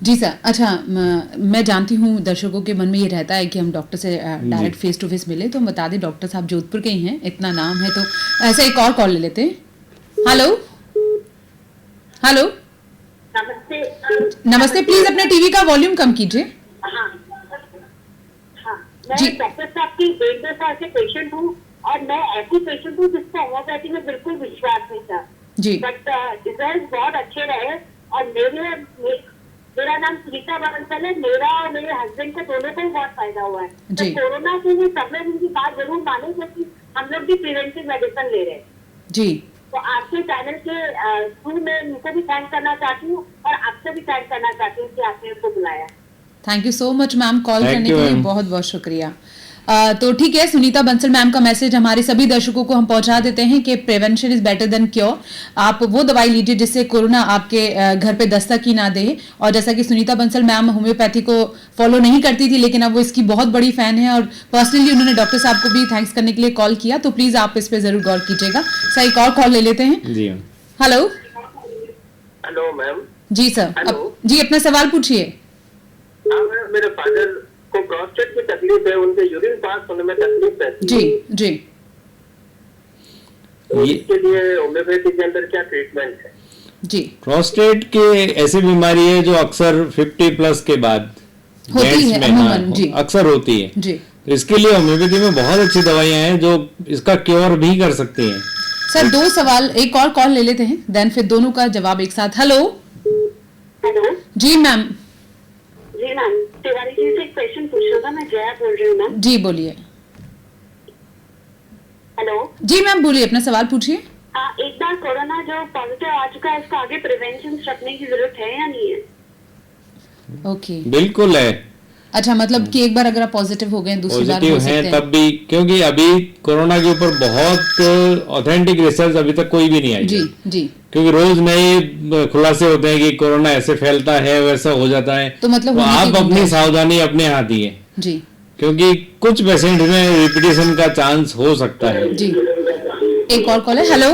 जी सर, अच्छा मैं जानती हूँ दर्शकों के मन में ये रहता है कि हम डॉक्टर से डायरेक्ट फेस टू फेस मिले, तो हम बता दें डॉक्टर साहब जोधपुर के ही हैं, इतना नाम है, तो ऐसा एक और कॉल ले लेते हैं। हेलो हेलो, नमस्ते। नमस्ते, प्लीज अपने टीवी का वॉल्यूम कम कीजिए। हाँ, हाँ, मैं जी। डॉक्टर साहब की 1.5 साल से पेशेंट हूँ और मैं ऐसी पेशेंट हूँ जिसको होम्योपैथी में बिल्कुल विश्वास नहीं था, जी बट रिजल्ट बहुत अच्छे रहे। और मेरा नाम सुनीता बंसल है। मेरा और मेरे हस्बैंड को दोनों को ही बहुत फायदा हुआ है। तो जी। कोरोना के लिए सब लोग उनकी बात जरूर माने, क्योंकि हम लोग भी प्रिवेंटिव मेडिसिन ले रहे हैं। जी, तो आपके चैनल के थ्रू मैं उनको भी थैंक करना चाहती हूँ और आपसे भी थैंक करना चाहती हूँ कि आपने उनको बुलाया। Thank you so much ma'am, call Thank करने you, के लिए ma'am. बहुत बहुत शुक्रिया। तो ठीक है, सुनीता बंसल मैम का मैसेज हमारे सभी दर्शकों को हम पहुंचा देते हैं कि prevention is better than cure. आप वो दवाई लीजिए जिससे कोरोना आपके घर पे दस्तक ही ना दे। और जैसा कि सुनीता बंसल मैम होम्योपैथी को फॉलो नहीं करती थी, लेकिन अब वो इसकी बहुत बड़ी फैन है और पर्सनली उन्होंने डॉक्टर साहब को भी थैंक्स करने के लिए कॉल किया, तो प्लीज आप इस पे जरूर गौर कीजिएगा। सर, एक और कॉल ले लेते हैं। जी हेलो। Hello ma'am. जी सर, हेलो। जी अपना सवाल पूछिए। हाँ मैम, मेरे फादर को प्रोस्टेट की तकलीफ है, उनके यूरिन पास होने में तकलीफ रहती है। जी जी, तो ये- इसके लिए होम्योपैथी के अंदर क्या ट्रीटमेंट है? जी प्रोस्टेट के ऐसी बीमारी है जो अक्सर 50 प्लस के बाद होती जेंट्स है में, अमूमन, हाँ, जी। अक्सर होती है। जी तो इसके लिए होम्योपैथी में बहुत अच्छी दवाइयां हैं जो इसका क्योर भी कर सकती हैं। सर, 2 सवाल, एक और कॉल ले लेते हैं, देन फिर दोनों का जवाब एक साथ। हेलो। हेलो जी मैम। जी मैम, तिवारी जी से एक क्वेश्चन पूछना था। मैं जया बोल रही हूँ मैम। जी बोलिए। हेलो। जी मैम बोलिए, अपना सवाल पूछिए। एक बार कोरोना जो पॉजिटिव आ चुका है, उसका आगे प्रिवेंशन रखने की जरूरत है या नहीं है? ओके, बिल्कुल है। अच्छा, मतलब कि एक बार अगर आप पॉजिटिव हो गए दूसरी बार पॉजिटिव हो सकते हैं हैं। तब भी, क्योंकि अभी कोरोना के ऊपर बहुत ऑथेंटिक रिसर्च अभी तक कोई भी नहीं आई जी है। जी, क्योंकि रोज नए खुलासे होते हैं कि कोरोना ऐसे फैलता है, वैसा हो जाता है। तो मतलब होने आप की अपनी गुंजाइश- सावधानी अपने हाथ ही है, जी क्योंकि कुछ पेशेंट में रिपीटिशन का चांस हो सकता है। जी, एक और कॉल है। Hello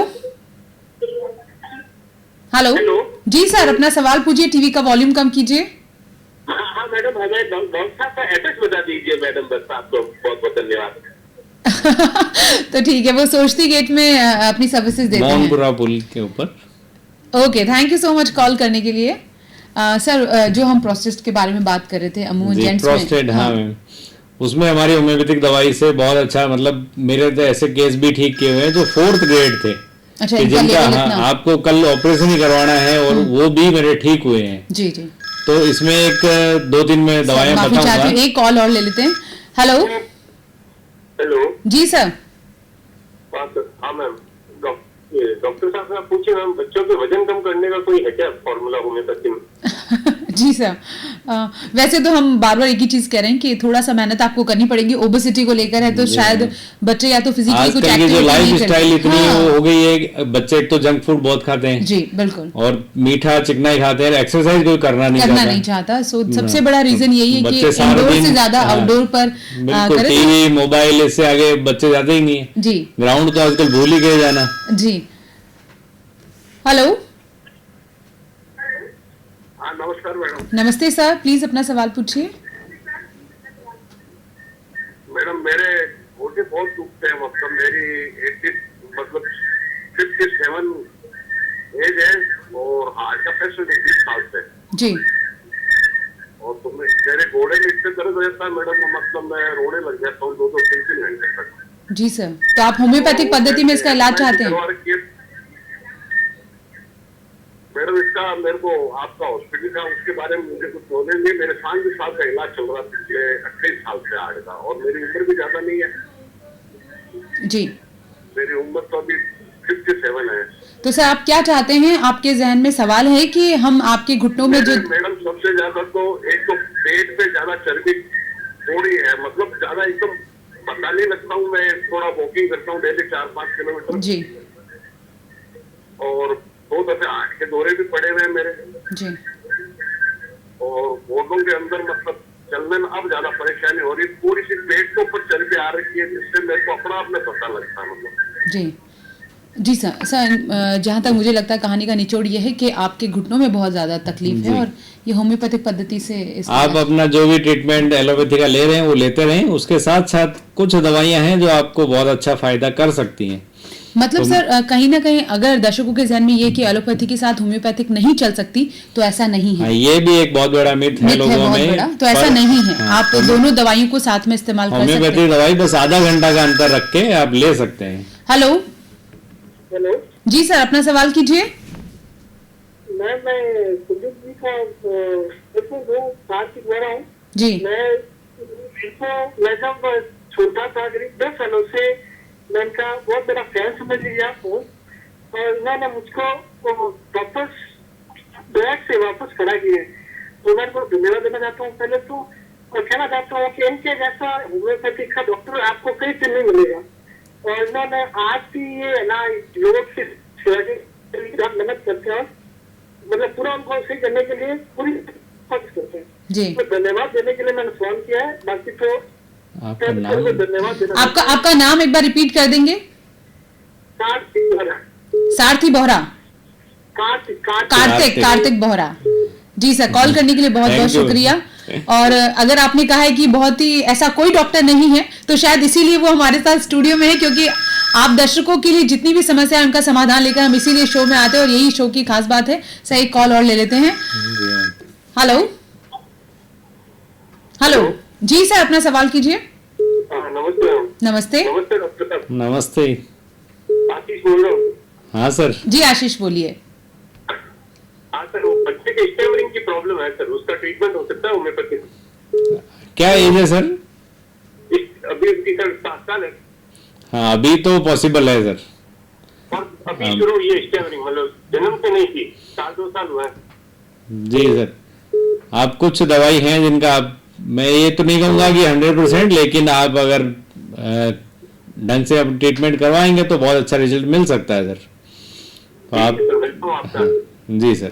hello. हेलो। जी सर, अपना सवाल पूछिए, टीवी का वॉल्यूम कम कीजिए। हाँ मैडम, हमें डॉक्टर साहब का एड्रेस बता दीजिए मैडम, बस आपको बहुत बहुत धन्यवाद। तो ठीक है, वो सोचती गेट में अपनी सर्विसेज देते हैं। मोहनपुरा पुल के ऊपर। Okay, thank you so much call करने के लिए। सर, जो हम प्रोस्टेट के बारे में बात कर रहे थे, अमूमन जी, जेंट्स में, प्रोस्टेट, हाँ मैम, उसमें हमारी होम्योपैथिक दवाई से बहुत अच्छा, मतलब मेरे तो ऐसे केस भी ठीक किए हुए हैं जो 4th ग्रेड थे। अच्छा, कि इनका जिनका, लेवल हाँ, इतना। आपको कल ऑपरेशन ही करवाना है और वो भी मेरे ठीक हुए हैं। जी जी, तो इसमें एक 2-3 में दवाइयां माफी चाहती हूँ, बताऊंगा। एक कॉल और ले लेते हैं। हेलो। हेलो। जी सर। हाँ मैम, डॉक्टर साहब से आप पूछिए मैम, बच्चों के वजन कम करने का कोई है क्या फॉर्मूला होम्योपैथी में? जी सर। वैसे तो हम बार बार एक ही चीज कह रहे हैं कि थोड़ा सा मेहनत आपको करनी पड़ेगी। ओबेसिटी को लेकर है तो शायद बच्चे या तो फिजिकली कुछ आजकल की जो एक्टिविटी लाइफ नहीं स्टाइल करते। इतनी हाँ, हो गई है कि बच्चे एक तो जंक फूड बहुत खाते हैं जी बिल्कुल, और मीठा चिकना ही खाते हैं, एक्सरसाइज कोई करना नहीं करना चाहता। नहीं चाहता। सो सबसे बड़ा रीजन यही है कि बच्चे सारा इंडोर दिन, से ज्यादा हाँ, आउटडोर पर बिल्कुल करें। टीवी मोबाइल इससे आगे बच्चे जाते ही नहीं है। जी ग्राउंड तो आजकल भूल ही गए जाना। जी। हेलो, हाँ नमस्कार मैडम। नमस्ते सर, प्लीज अपना सवाल पूछिए। मैडम मेरे घोटे बहुत दुखते हैं, मतलब मेरी 57 एज है और हार्ट का पेशेंट है 20 साल से। जी और तो मेरे घोड़े में इतने दर्द रहता है मैडम, मतलब मैं रोने लग जाता हूँ 2-3 घंटे तक। जी सर, तो आप होम्योपैथिक पद्धति में इसका इलाज चाहते हैं? मैडम इसका मेरे को आपका हॉस्पिटल का उसके बारे में मुझे कुछ नॉलेज नहीं। मेरे 5 साल का इलाज चल रहा है पिछले 28 साल से हार्ट का, और मेरी उम्र भी ज्यादा नहीं है। जी, मेरी उम्र तो अभी 57 है। तो सर आप क्या चाहते हैं? आपके जहन में सवाल है कि हम आपके घुटनों में जो मैडम सबसे ज्यादा तो एक तो पेट पे ज्यादा चर्बी थोड़ी है, मतलब ज्यादा एकदम पता नहीं लगता हूँ। मैं थोड़ा वॉकिंग करता हूँ डेली 4-5 किलोमीटर। जी और बहुत ऐसे हार्ट के दौरे भी पड़े हुए हैं मेरे, जी और घोटों के अंदर मतलब चलने में अब ज्यादा परेशानी हो रही है। पूरी सी पेट के ऊपर चर्बी आ रही है, जिससे मेरे को अपना आप में पता लगता है मतलब। जी जी सर, जहाँ तक मुझे लगता है कहानी का निचोड़ ये है कि आपके घुटनों में बहुत ज्यादा तकलीफ है और ये होम्योपैथिक पद्धति से आप अपना जो भी ट्रीटमेंट एलोपैथी का ले रहे हैं वो लेते रहें, उसके साथ साथ कुछ दवाइयां हैं जो आपको बहुत अच्छा फायदा कर सकती हैं। मतलब सर कहीं ना कहीं अगर दर्शकों के जहन में ये कि एलोपैथी के साथ होम्योपैथिक नहीं चल सकती, तो ऐसा नहीं है। हाँ, ये भी एक बहुत बड़ा मिथ है मिथ है लोगों बहुत में। बड़ा, तो ऐसा नहीं है। हाँ, आप दोनों दवाइयों को साथ में इस्तेमाल कर सकते होम्योपैथी हैं। दवाई बस आधा घंटा का अंतर रख के आप ले सकते हैं। हेलो हेलो जी सर, अपना सवाल कीजिए। मैं कुलदीप जी का कार्तिक बोल रहा हूँ। जी मैं जब छोटा था करीब 10 सालों से मैं इनका बहुत बड़ा फैन समझ लिया हूँ, और इन्होंने मुझको वापस बैग से वापस खड़ा किए, तो मैं इनको धन्यवाद देना चाहता हूँ पहले तो, और कहना चाहता हूँ कि इनके जैसा होम्योपैथिक का डॉक्टर आपको कहीं से नहीं मिलेगा। और इन्होंने आज भी ये ना लोगों की सेवा के लिए मेहनत करते हैं, मतलब पूरा उनको सही करने के लिए पूरी कोशिश करते हैं। जी, तो धन्यवाद देने के लिए मैंने फोन किया है, बाकी तो आपका नाम? धन्यवाद देना। आपका नाम एक बार रिपीट कर देंगे? सारथी बोहरा। कार्तिक बोहरा। जी सर, कॉल करने के लिए बहुत बहुत Thank you. शुक्रिया। और अगर आपने कहा है कि बहुत ही ऐसा कोई डॉक्टर नहीं है, तो शायद इसीलिए वो हमारे साथ स्टूडियो में है, क्योंकि आप दर्शकों के लिए जितनी भी समस्या है उनका समाधान लेकर हम इसीलिए शो में आते हैं, और यही शो की खास बात है। सर एक कॉल और ले लेते हैं। हेलो हेलो जी सर, अपना सवाल कीजिए। नमस्ते नमस्ते नमस्ते डॉक्टर साहब, नमस्ते। आशीष बोल रहा हूँ। हाँ सर। जी आशीष बोलिए। हाँ सर, वो बच्चे के स्टैमरिंग की प्रॉब्लम है सर, उसका ट्रीटमेंट हो सकता है होम्योपैथी? क्या एज है सर? अभी उसकी सर 7 साल है, हाँ अभी तो पॉसिबल है सर। और अभी शुरू हुई है स्टैमरिंग, मतलब जन्म से नहीं थी, 1-2 साल हुआ है। जी सर, आप कुछ दवाई हैं जिनका आप, मैं ये तो नहीं कहूँगा कि 100%, लेकिन आप अगर ढंग से आप ट्रीटमेंट करवाएंगे तो बहुत अच्छा रिजल्ट मिल सकता है सर। तो आप जी सर।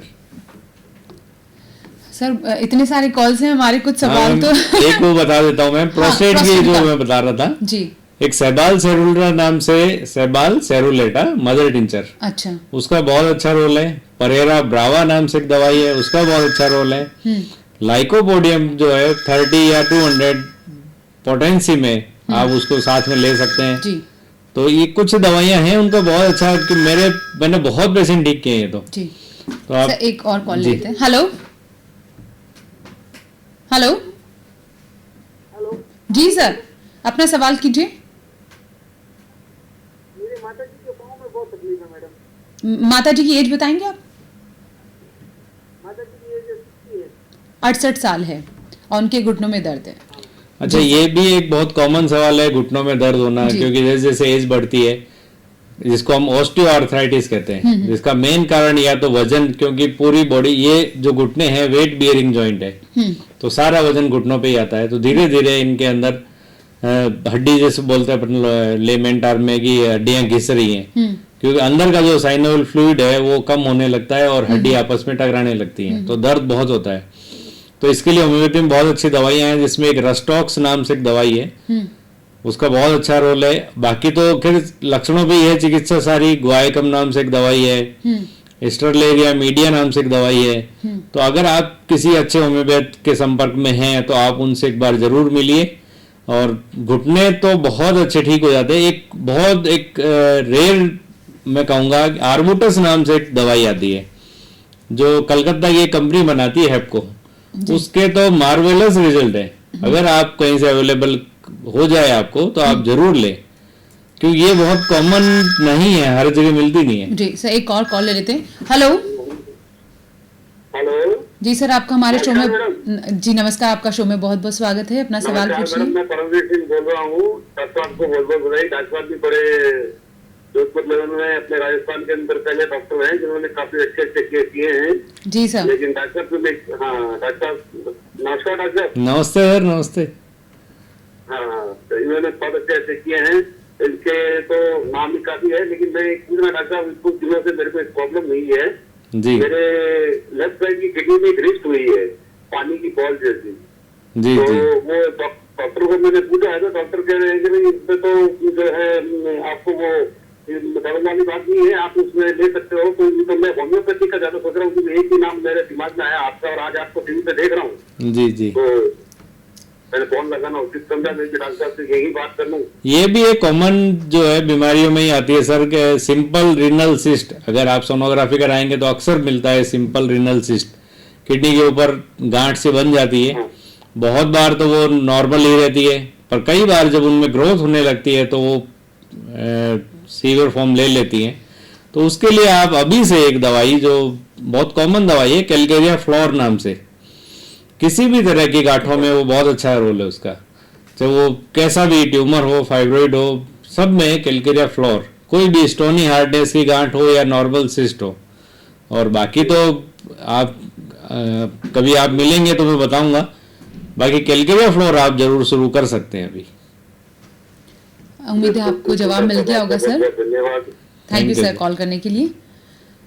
सर इतने सारे कॉल्स हैं, हमारे कुछ सवाल तो एक वो बता देता हूँ मैं, प्रोस्टेट की prostate जो का। मैं बता रहा था। जी एक सेबाल सेरुलेटा नाम से, सेबाल सेरुलेटा मदर टिंचर, अच्छा। उसका बहुत अच्छा रोल है। परेरा ब्रावा नाम से एक दवाई है, उसका बहुत अच्छा रोल है। लाइकोपोडियम जो है 30 या 200 पोटेंसी में आप उसको साथ में ले सकते हैं। जी तो ये कुछ दवाइयां हैं, उनका बहुत अच्छा, कि मैंने बहुत पेशेंट ठीक किए हैं। तो जी तो आप सर एक और कॉल जी। लेते हैं। हेलो हेलो हेलो, जी सर, अपना सवाल कीजिए। मेरी माता जी के पाँव में बहुत तकलीफ है मैडम। माता जी की एज बताएंगे आप? माता जी की एज 60 है। 68 साल है और उनके घुटनों में दर्द है। अच्छा, ये भी एक बहुत कॉमन सवाल है, घुटनों में दर्द होना, जी। क्योंकि जैसे जैसे एज बढ़ती है, जिसको हम ऑस्टियोआर्थराइटिस कहते हैं, जिसका मेन कारण या तो वजन, क्योंकि पूरी बॉडी, ये जो घुटने हैं वेट बियरिंग जॉइंट है, तो सारा वजन घुटनों पे ही आता है। तो धीरे धीरे इनके अंदर हड्डी, जैसे बोलते हैं अपन लेमन टर्म में, कि हड्डियां घिस रही हैं, क्योंकि अंदर का जो साइनोवियल फ्लूइड है वो कम होने लगता है और हड्डी आपस में टकराने लगती हैं, तो दर्द बहुत होता है। तो इसके लिए होम्योपैथी में बहुत अच्छी दवाइयां हैं, जिसमें एक रस्टॉक्स नाम से एक दवाई है, उसका बहुत अच्छा रोल है। बाकी तो खैर लक्षणों पे ही है चिकित्सा सारी। ग्वाइकम नाम से एक दवाई है, स्टेरलेरिया मीडिया नाम से एक दवाई है। तो अगर आप किसी अच्छे होम्योपैथ के संपर्क में हैं तो आप उनसे एक बार जरूर मिलिए, और घुटने तो बहुत अच्छे ठीक हो जाते हैं। एक रेयर मैं कहूँगा, आर्बुटस नाम से एक दवाई आती है जो कलकत्ता की एक कंपनी बनाती है हेप्को, उसके तो मार्वेलस रिजल्ट है। अगर आप कहीं से अवेलेबल हो जाए आपको तो आप जरूर लें, क्योंकि ये बहुत कॉमन नहीं है, हर जगह मिलती नहीं है। जी सर, एक और कॉल ले लेते हैं। हेलो हेलो जी सर, आपका हमारे शो में, जी नमस्कार, आपका शो में बहुत बहुत स्वागत है। अपना सवाल पूछिए। मैं परमवीर सिंह बोल रहा हूँ। डॉक्टर आपको बहुत बहुत बधाई। डॉक्टर साहब भी बड़े जोधपुर लेवल में अपने राजस्थान के अंदर पहले डॉक्टर हैं जिन्होंने काफी अच्छे अच्छे केस किए हैं। जी सर। लेकिन डॉक्टर साहब, हाँ डॉक्टर, नमस्कार डॉक्टर। नमस्ते सर, नमस्ते। हाँ, तो इन्होंने बहुत अच्छे अच्छे किए हैं, इनके तो नाम भी काफी है। लेकिन मैं पूछना डॉक्टर साहब, कुछ दिनों से मेरे को एक प्रॉब्लम हुई है जी। मेरे लेफ्ट साइड की किडनी में ग्रिस्ट हुई है, पानी की बॉल जैसी। जी तो जी। वो डॉक्टर को मैंने पूछा है तो डॉक्टर कह रहे हैं कि भाई इसमें तो जो है आपको वो दर्द वाली बात नहीं है, आप उसमें ले सकते हो। तो मैं होम्योपैथी का ज्यादा सोच रहा हूँ, क्योंकि एक ही नाम मेरे दिमाग में आया आपका, और आज आपको टीवी पे देख रहा हूँ। जी जी। तो मैंने फोन लगाना उचित समझा, मैं डॉक्टर साहब से यही बात कर लूँ। ये भी एक कॉमन जो है बीमारियों में ही आती है सर, के सिंपल रीनल सिस्ट। अगर आप सोनोग्राफी कराएंगे तो अक्सर मिलता है सिंपल रीनल सिस्ट, किडनी के ऊपर गांठ से बन जाती है। बहुत बार तो वो नॉर्मल ही रहती है, पर कई बार जब उनमें ग्रोथ होने लगती है तो वो सीवियर फॉर्म ले लेती है। तो उसके लिए आप अभी से एक दवाई, जो बहुत कॉमन दवाई है, कैलकेरिया फ्लोर नाम से, किसी भी तरह की गांठों में वो बहुत अच्छा रोल है उसका, चाहे वो कैसा भी ट्यूमर हो, फाइब्रोइड हो, सब में कैलकेरिया फ्लोर, कोई भी स्टोनी हार्डनेस की गांठ हो या नॉर्मल सिस्ट हो। और बाकी तो आप कभी आप मिलेंगे तो मैं बताऊंगा। बाकी कैलकेरिया फ्लोर आप जरूर शुरू कर सकते हैं अभी। उम्मीद है आपको जवाब मिल गया होगा सर। धन्यवाद। थैंक यू सर कॉल करने के लिए।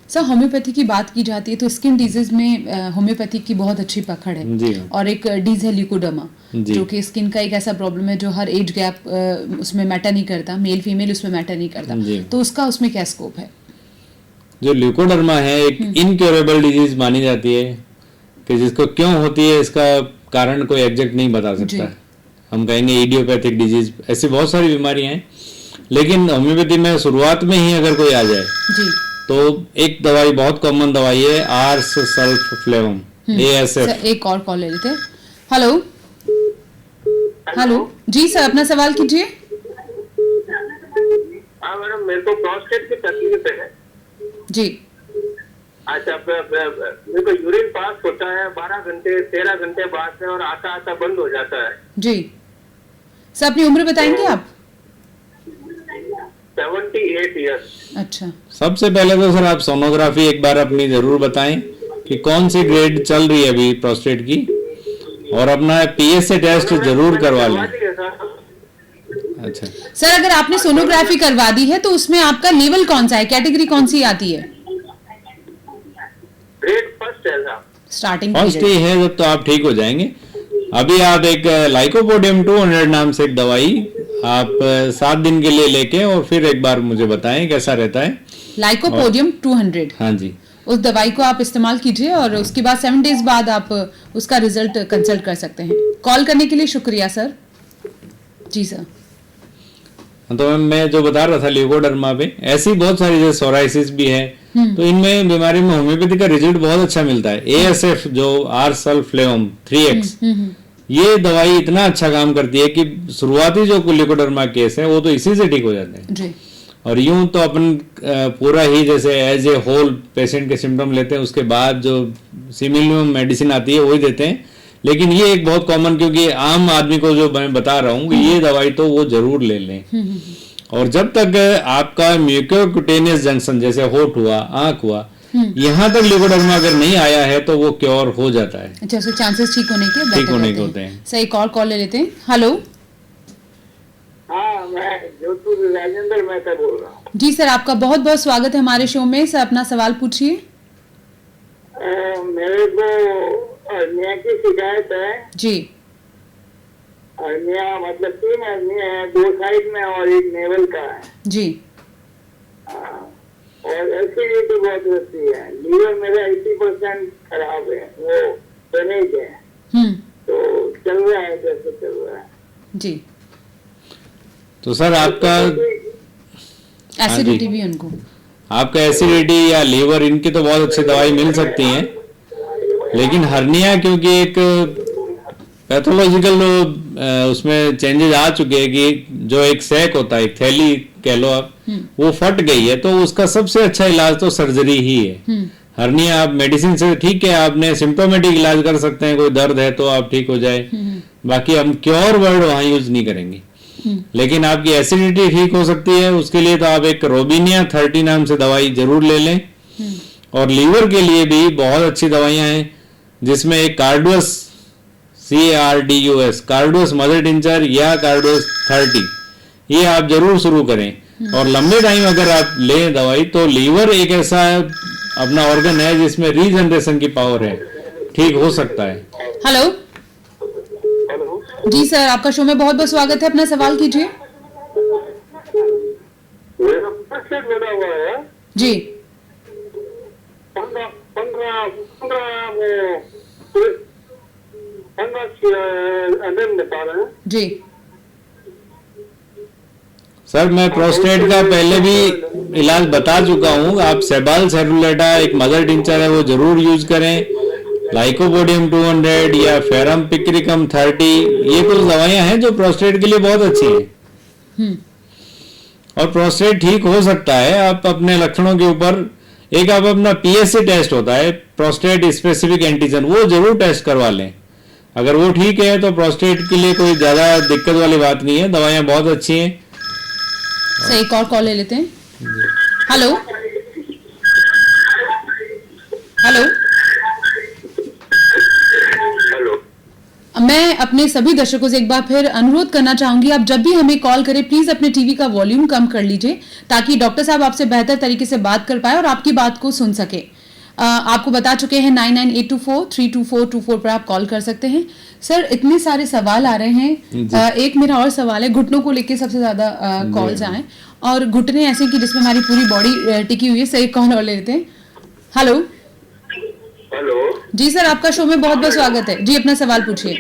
सर, होम्योपैथी की बात की जाती है तो स्किन डिजीज में होम्योपैथी की बहुत अच्छी पकड़ है जी। और एक डिजीज है ल्यूकोडर्मा, जी। जो कि स्किन का एक ऐसा प्रॉब्लम है जो हर एज गैप उसमें मैटर नहीं करता, मेल फीमेल उसमें मैटर नहीं करता, जी। तो उसका उसमें क्या स्कोप है? जो ल्यूकोडर्मा है एक इनक्योरेबल डिजीज मानी जाती है, कि जिसको क्यों होती है इसका कारण कोई एग्जैक्ट नहीं बता जी। सकता। हम कहेंगे इडियोपैथिक डिजीज, ऐसी बहुत सारी बीमारियां हैं। लेकिन होम्योपैथी में शुरुआत में ही अगर कोई आ जाए जी, तो एक दवाई बहुत कॉमन दवाई है, आर्स सल्फफ्लेवम, ASF। सर एक और कॉल ले लेते हैं। हेलो हेलो जी सर, अपना सवाल कीजिए। हाँ मैडम, मेरे को प्रोस्टेट की तकलीफ है। जी अच्छा, मेरे को यूरिन पास होता है 12 घंटे 13 घंटे बाद से, और आता आता बंद हो जाता है। जी सर, अपनी उम्र बताएंगे आप? 78 ईयर्स। अच्छा, सबसे पहले तो सर आप सोनोग्राफी एक बार अपनी जरूर बताएं कि कौन सी ग्रेड चल रही है अभी प्रोस्टेट की, और अपना PSA टेस्ट जरूर करवा लें। अच्छा सर अगर आपने सोनोग्राफी करवा दी है तो उसमें आपका लेवल कौन सा है, कैटेगरी कौन सी आती है? ग्रेड फर्स्ट है साहब। स्टार्टिंग फर्स्ट ही है जब, तो आप ठीक हो जाएंगे। अभी आप एक लाइकोपोडियम 200 नाम से एक दवाई आप 7 दिन के लिए लेके और फिर एक बार मुझे बताएं कैसा रहता है। लाइकोपोडियम 200, हाँ जी, उस दवाई को आप इस्तेमाल कीजिए और उसके बाद 7 डेज बाद आप उसका रिजल्ट कंसल्ट कर सकते हैं। कॉल करने के लिए शुक्रिया सर। जी सर। तो मैं जो बता रहा था ल्यूकोडर्मा पे, ऐसी बहुत सारी जैसे सोराइसिस भी है, तो इनमें बीमारी में होम्योपैथी का रिजल्ट बहुत अच्छा मिलता है। ASF जो आर्सल्फ्लेवम 3X, ये दवाई इतना अच्छा काम करती है कि शुरुआती जो ल्यूकोडर्मा केस है वो तो इसी से ठीक हो जाते हैं। जी। और यूं तो अपन पूरा ही जैसे एज ए होल पेशेंट के सिम्टम लेते हैं, उसके बाद जो सिमिलम मेडिसिन आती है वही देते हैं। लेकिन ये एक बहुत कॉमन, क्योंकि आम आदमी को जो मैं बता रहा हूँ कि ये दवाई तो वो जरूर ले लें। और जब तक आपका म्यूकोक्यूटेनियस जंक्शन जैसे होठ हुआ, आंख हुआ, यहाँ तक ल्यूकोडर्मा अगर नहीं आया है तो वो क्योर हो जाता है। अच्छा, सो चांसेस ठीक होने के ठीक होने के better होते हैं। सही, एक और कॉल ले लेते हैं। हेलो। हाँ, मैं जोधपुर राजेंद्र मेहता बोल रहा हूँ। जी सर, आपका बहुत बहुत स्वागत है हमारे शो में। सर अपना सवाल पूछिए। मेरे को हर्निया की शिकायत है। जी। हर्निया मतलब 3 हर्निया है, 2 साइड में और एक नेवल का है। जी। और एसिडिटी बहुत रहती है। लीवर मेरा 80% खराब है, वो डैमेज है। तो चल रहा है, कैसे चल रहा है? जी। तो सर आपका एसिडिटी भी उनको, आपका एसिडिटी या लीवर, इनकी तो बहुत अच्छी दवाई मिल सकती है, लेकिन हर्निया क्योंकि एक पैथोलॉजिकल उसमें चेंजेस आ चुके हैं कि जो एक सैक होता है, एक थैली कह लो आप, वो फट गई है, तो उसका सबसे अच्छा इलाज तो सर्जरी ही है। हर्निया आप मेडिसिन से ठीक है, आपने सिम्टोमेटिक इलाज कर सकते हैं, कोई दर्द है तो आप ठीक हो जाए, बाकी हम क्योर वर्ड वहां यूज नहीं करेंगे। लेकिन आपकी एसिडिटी ठीक हो सकती है, उसके लिए तो आप एक रोबिनिया 30 नाम से दवाई जरूर ले लें। और लीवर के लिए भी बहुत अच्छी दवाइयां हैं, जिसमें एक Cardus CARDUS Cardus mother tincture या कार्डुअस 30, ये आप जरूर शुरू करें। और लंबे टाइम अगर आप लें दवाई तो लीवर एक ऐसा अपना ऑर्गन है जिसमें रीजनरेशन की पावर है, ठीक हो सकता है। हेलो। हेलो। जी सर, आपका शो में बहुत बहुत स्वागत है। अपना सवाल कीजिए। मेरा प्रेशर लगा हुआ है। जी। 15 mm बता रहे हैं। जी। सर मैं प्रोस्टेट का पहले भी इलाज बता चुका हूँ, आप सेबाल सेरुलेटा एक मदर टिंचर है, वो जरूर यूज करें। लाइकोपोडियम 200 या फेरम पिक्रिकम 30, ये कुछ दवाइयां हैं जो प्रोस्टेट के लिए बहुत अच्छी हैं। और प्रोस्टेट ठीक हो सकता है आप अपने लक्षणों के ऊपर। एक आप अपना PSA टेस्ट होता है, प्रोस्टेट स्पेसिफिक एंटीजन, वो जरूर टेस्ट करवा लें। अगर वो ठीक है तो प्रोस्टेट के लिए कोई ज्यादा दिक्कत वाली बात नहीं है, दवाइयां बहुत अच्छी हैं। सही, एक और कॉल ले लेते हैं। हेलो। हेलो। हेलो। मैं अपने सभी दर्शकों से एक बार फिर अनुरोध करना चाहूंगी, आप जब भी हमें कॉल करें प्लीज अपने टीवी का वॉल्यूम कम कर लीजिए, ताकि डॉक्टर साहब आपसे बेहतर तरीके से बात कर पाए और आपकी बात को सुन सके। आपको बता चुके हैं 9982432424 पर आप कॉल कर सकते हैं। सर इतने सारे सवाल आ रहे हैं, एक मेरा और सवाल है, घुटनों को लेके सबसे ज्यादा कॉल्स आए, और घुटने ऐसे कि जिसमें हमारी पूरी बॉडी टिकी हुई है। सही, कॉल और ले लेते हैं। हेलो। हेलो। जी सर, आपका शो में बहुत बहुत स्वागत है। जी, अपना सवाल पूछिए।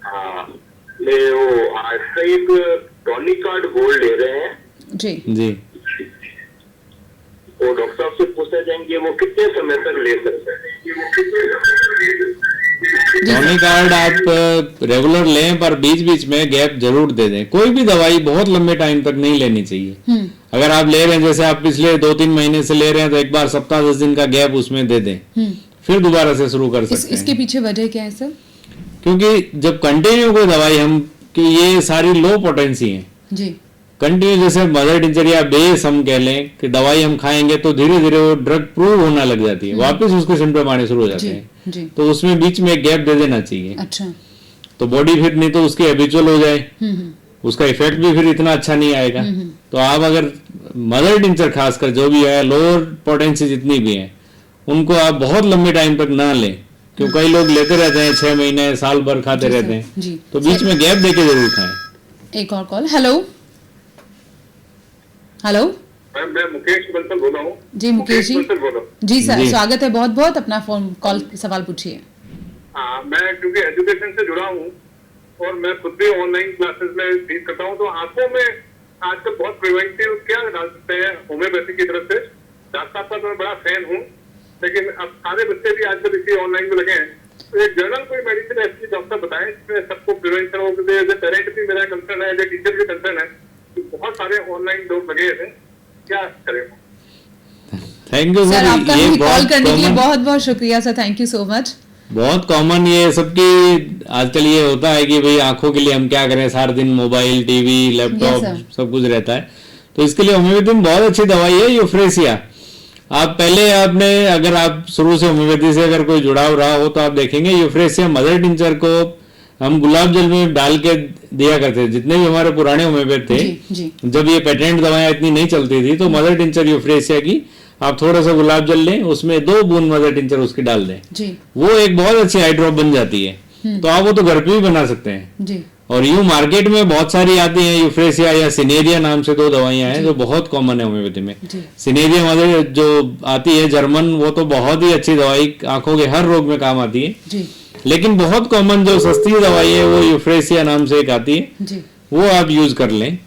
हाँ, मैं वो आज से एक टॉनिक कार्ड गोल्ड ले रहे हैं। जी। जी, वो डॉक्टर साहब से पूछना चाहेंगे वो कितने समय तक ले सकते हैं? टॉनिक कार्ड आप रेगुलर लें, पर बीच बीच में गैप जरूर दे दें। कोई भी दवाई बहुत लंबे टाइम तक नहीं लेनी चाहिए। अगर आप ले रहे हैं, जैसे आप पिछले 2-3 महीने से ले रहे हैं, तो एक बार सप्ताह 10 दिन का गैप उसमें दे दें, फिर दोबारा से शुरू कर सकते हैं। इसके पीछे वजह क्या है सर? क्योंकि जब कंटिन्यू कोई दवाई हम, कि ये सारी लो पोटेंसी है, जी। कंटिन्यू जैसे मदर टिंचर या बेस हम कह लें कि दवाई हम खाएंगे तो धीरे धीरे वो ड्रग प्रूव होना लग जाती है, वापस उसके सिम्टम आने शुरू हो जाते हैं। जी। तो उसमें बीच में गैप दे देना चाहिए। अच्छा। तो बॉडी फिर नहीं तो उसकी हैबिचुअल हो जाए, उसका इफेक्ट भी फिर इतना अच्छा नहीं आएगा। तो आप अगर मदर टिंचर खासकर जो भी है, लोअर पोटेंसी जितनी भी है, उनको आप बहुत लंबे टाइम तक ना लें, क्योंकि कई लोग लेते रहते हैं 6 महीने साल भर खाते रहते हैं। जी। तो बीच में गैप देके जरूर खाएं। एक और कॉल। हेलो। हेलो। मैं मुकेश बंसल बोल रहा हूँ। जी मुकेश जी। बंसल बोल रहा हूँ। जी सर, जी। स्वागत है बहुत बहुत। अपना फोन कॉल सवाल पूछिए। हाँ, मैं क्योंकि एजुकेशन से जुड़ा हूँ और मैं खुद भी ऑनलाइन क्लासेस में टीच करता हूँ, तो आंखों में आजकल बहुत प्रिवेंटिव क्या डाल सकते हैं होम्योपैथी की तरफ से? डॉक्टर साहब का तो मैं बड़ा फैन हूँ, लेकिन अब सारे बच्चे भी आजकल इसी ऑनलाइन में लगे हैं। तो एक जनरल कोई मेडिसिन ऐसी डॉक्टर बताएं जिसमें सबको प्रिवेंशन हो। पेरेंट भी मेरा कंसर्न है, टीचर भी कंसर्न है, बहुत सारे ऑनलाइन लोग लगे थे, क्या करें? थैंक यू सर, आपका ये कॉल करने के लिए common- बहुत बहुत शुक्रिया sir, thank you so much. बहुत कॉमन ये सबकी आजकल ये होता है कि भाई आंखों के लिए हम क्या करें, सारा दिन मोबाइल, टीवी, लैपटॉप सब कुछ रहता है। तो इसके लिए होम्योपैथी में बहुत अच्छी दवाई है यूफ्रेसिया। आप पहले आपने अगर आप शुरू से होम्योपैथी से अगर कोई जुड़ाव रहा हो तो आप देखेंगे यूफ्रेसिया मदर टिंचर को हम गुलाब जल में डाल के दिया करते थे। जितने भी हमारे पुराने होम्योपैथ थे, जब ये पेटेंट दवाएं इतनी नहीं चलती थी, तो मदर टिंचर यूफ्रेसिया की आप थोड़ा सा गुलाब जल लें, उसमें 2 बूंद मदर टिंचर उसकी डाल दें, वो एक बहुत अच्छी आई ड्रॉप बन जाती है। तो आप वो तो घर पे भी बना सकते हैं। और यूं मार्केट में बहुत सारी आती हैं, यूफ्रेसिया या सिनेरिया नाम से 2 दवाइयां हैं जो बहुत कॉमन है होम्योपैथी में। सिनेरिया मदर जो आती है जर्मन, वो तो बहुत ही अच्छी दवाई, आंखों के हर रोग में काम आती है। लेकिन बहुत कॉमन जो सस्ती दवाई है वो यूफ्रेसिया नाम से एक आती है, वो आप यूज कर लें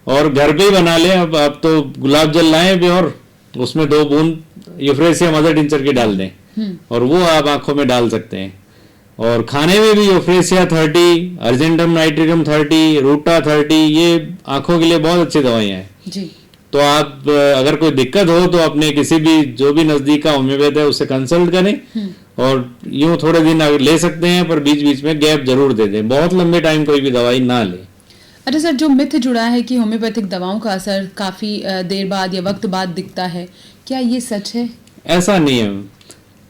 और घर पे ही बना लें। अब आप तो गुलाब जल लाएं भी और उसमें 2 बूंद यूफ्रेसिया मदर टिंचर की डाल दें और वो आप आंखों में डाल सकते हैं। और खाने में भी यूफ्रेसिया 30, अर्जेंटम नाइट्रिकम 30, रूटा 30, ये आंखों के लिए बहुत अच्छी दवाइयां हैं। तो आप अगर कोई दिक्कत हो तो अपने किसी भी जो भी नजदीक का होम्योपैथ है उससे कंसल्ट करें और यूं थोड़े दिन ले सकते हैं, पर बीच बीच में गैप जरूर दे दें, बहुत लंबे टाइम कोई भी दवाई ना ले। अच्छा सर, जो मिथ जुड़ा है कि होम्योपैथिक दवाओं का असर काफी देर बाद या वक्त बाद दिखता है, क्या ये सच है? ऐसा नहीं है।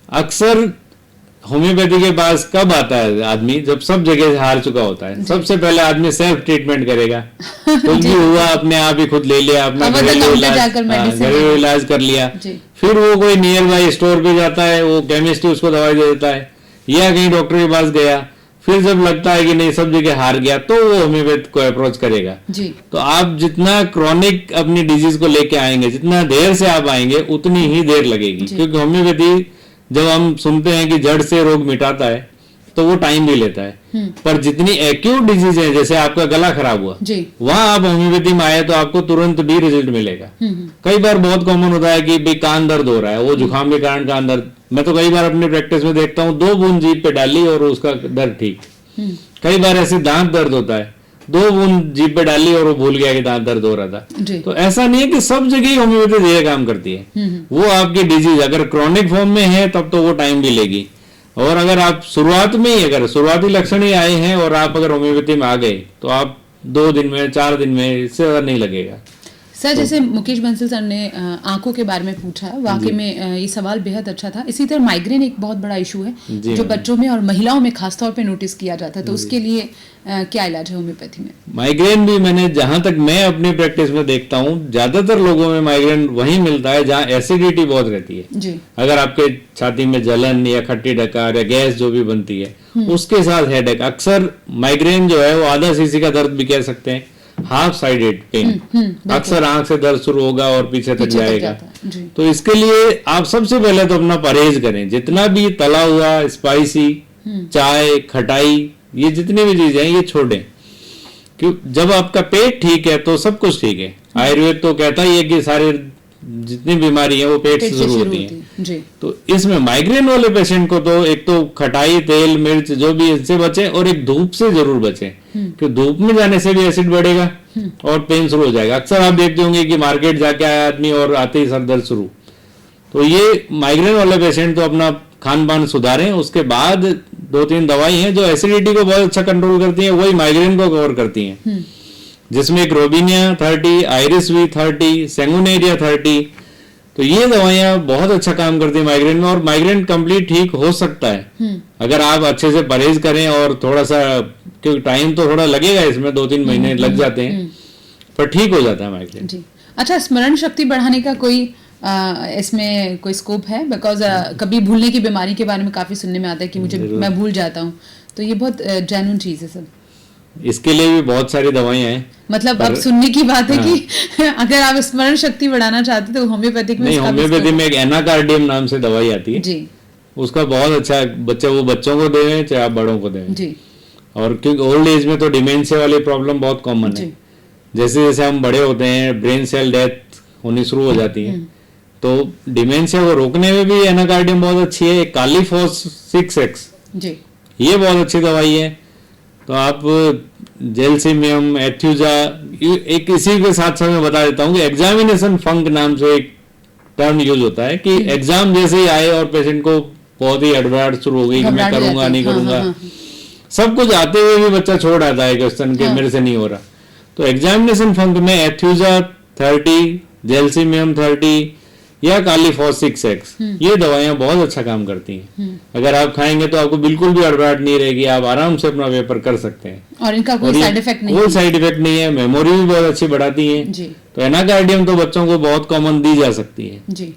अक्सर होम्योपैथी के पास कब आता है आदमी, जब सब जगह से हार चुका होता है। सबसे पहले आदमी सेल्फ ट्रीटमेंट करेगा, कुछ भी हुआ अपने आप ही खुद ले लिया, अपना घरेलू इलाज कर लिया। फिर वो कोई नियर बाई स्टोर पे जाता है, वो केमिस्ट उसको दवाई दे देता है, या कहीं डॉक्टर के पास गया, फिर जब लगता है कि नहीं सब जगह हार गया तो वो होम्योपैथ को अप्रोच करेगा। तो आप जितना क्रॉनिक अपनी डिजीज को लेके आएंगे, जितना देर से आप आएंगे, उतनी ही देर लगेगी। क्योंकि होम्योपैथी जब हम सुनते हैं कि जड़ से रोग मिटाता है तो वो टाइम भी लेता है, पर जितनी एक्यूट डिजीज है, जैसे आपका गला खराब हुआ, वहां आप होम्योपैथी में आए तो आपको तुरंत भी रिजल्ट मिलेगा। कई बार बहुत कॉमन होता है कि भाई कान दर्द हो रहा है, वो जुकाम के कारण कान दर्द, मैं तो कई बार अपनी प्रैक्टिस में देखता हूँ 2 बूंद जीभ पे डाली और उसका दर्द ठीक। कई बार ऐसे दांत दर्द होता है, 2 बूंद जीभ पे डाली और वो भूल गया कि दांत दर्द हो रहा था। तो ऐसा नहीं है कि सब जगह ही होम्योपैथी धीरे काम करती है। वो आपकी डिजीज अगर क्रॉनिक फॉर्म में है तब तो वो टाइम भी लेगी, और अगर आप शुरुआत में ही, अगर शुरुआती लक्षण ही आए हैं और आप अगर होम्योपैथी में आ गए तो आप 2 दिन में 4 दिन में, इससे ज्यादा नहीं लगेगा। सर, जैसे मुकेश बंसल सर ने आंखों के बारे में पूछा, वाकई में ये सवाल बेहद अच्छा था। इसी तरह माइग्रेन एक बहुत बड़ा इशू है जो बच्चों में और महिलाओं में खासतौर पे नोटिस किया जाता है, तो उसके लिए क्या इलाज है होम्योपैथी में? माइग्रेन भी मैंने, जहां तक मैं अपनी प्रैक्टिस में देखता हूँ, ज्यादातर लोगों में माइग्रेन वहीं मिलता है जहाँ एसिडिटी बहुत रहती है। अगर आपके छाती में जलन या खट्टी डकार या गैस जो भी बनती है, उसके साथ हेडेक, अक्सर माइग्रेन जो है वो आधा सीसी का दर्द भी कह सकते हैं, हाफ साइडेड पेन, अक्सर आंख से दर्द शुरू होगा और पीछे तक जाएगा। तो इसके लिए आप सबसे पहले तो अपना परहेज करें, जितना भी तला हुआ, स्पाइसी, चाय, खटाई, ये जितनी भी चीजें हैं ये छोड़ें। क्यों? जब आपका पेट ठीक है तो सब कुछ ठीक है। आयुर्वेद तो कहता ही है कि सारे जितनी बीमारी है वो पेट से शुरू होती है। तो इसमें माइग्रेन वाले पेशेंट को तो एक तो खटाई, तेल, मिर्च जो भी, इससे बचे, और एक धूप से जरूर बचे, क्योंकि धूप में जाने से भी एसिड बढ़ेगा और पेन शुरू हो जाएगा। अक्सर आप देखते होंगे कि मार्केट जाके आया आदमी और आते ही सर दर्द शुरू। तो ये माइग्रेन वाले पेशेंट तो अपना खान पान सुधारें। उसके बाद 2-3 दवाई हैं जो एसिडिटी को बहुत अच्छा कंट्रोल करती हैं, वही माइग्रेन को कवर करती हैं, जिसमें एक रोबिनिया 30, आइरिस वी 30, सेंगुनेरिया 30। तो ये दवाइयां बहुत अच्छा काम करती है माइग्रेन में, और माइग्रेन कंप्लीट ठीक हो सकता है अगर आप अच्छे से परहेज करें और थोड़ा सा, क्योंकि टाइम तो थोड़ा लगेगा इसमें, 2-3 महीने लग जाते हैं, पर ठीक हो जाता है माइग्रेन। अच्छा, स्मरण शक्ति बढ़ाने का कोई इसमें कोई स्कोप है? बिकॉज कभी भूलने की बीमारी के बारे में काफी सुनने में आता है कि मैं भूल जाता हूँ, तो ये बहुत जेन्युइन चीज है सर। इसके लिए भी बहुत सारी दवाइयां हैं। मतलब अब सुनने की बात है कि अगर आप स्मरण शक्ति बढ़ाना चाहते तो होम्योपैथिक में, होम्योपैथी में एक एनाकार्डियम नाम से दवाई आती है जी, उसका बहुत अच्छा बच्चों को दें चाहे आप बड़ों को दें जी। और क्योंकि ओल्ड एज में तो डिमेंशिया वाली प्रॉब्लम बहुत कॉमन है, जैसे जैसे हम बड़े होते हैं ब्रेन सेल डेथ होनी शुरू हो जाती है, तो डिमेंशिया को रोकने में भी एनाकार्डियम बहुत अच्छी है। कालीफॉस 6X जी, ये बहुत अच्छी दवाई है। तो आप जेलसीमियम, एथ्यूजा, एक इसी के साथ साथ मैं बता देता हूँ कि एग्जामिनेशन फंक नाम से एक टर्म यूज होता है कि एग्जाम जैसे ही आए और पेशेंट को बहुत ही हड़बड़ाहट शुरू हो गई कि मैं घबराहट करूंगा जाती नहीं है। हाँ, करूंगा। हाँ, हाँ। सब कुछ आते हुए भी बच्चा छोड़ आता है क्वेश्चन के मेरे से नहीं हो रहा। तो एग्जामिनेशन फंक में एथ्यूजा 30, जेल्सिमियम 30 या कालीफॉस 6X ये दवाइयां बहुत अच्छा काम करती हैं। अगर आप खाएंगे तो आपको बिल्कुल भी हड़बड़ाहट नहीं रहेगी, आप आराम से अपना पेपर कर सकते हैं। और इनका और कोई ये साइड इफेक्ट नहीं कोई साइड इफेक्ट नहीं है, मेमोरी भी बहुत अच्छी बढ़ाती है। जी तो एनाकार्डियम तो बच्चों को बहुत कॉमन दी जा सकती है। जी।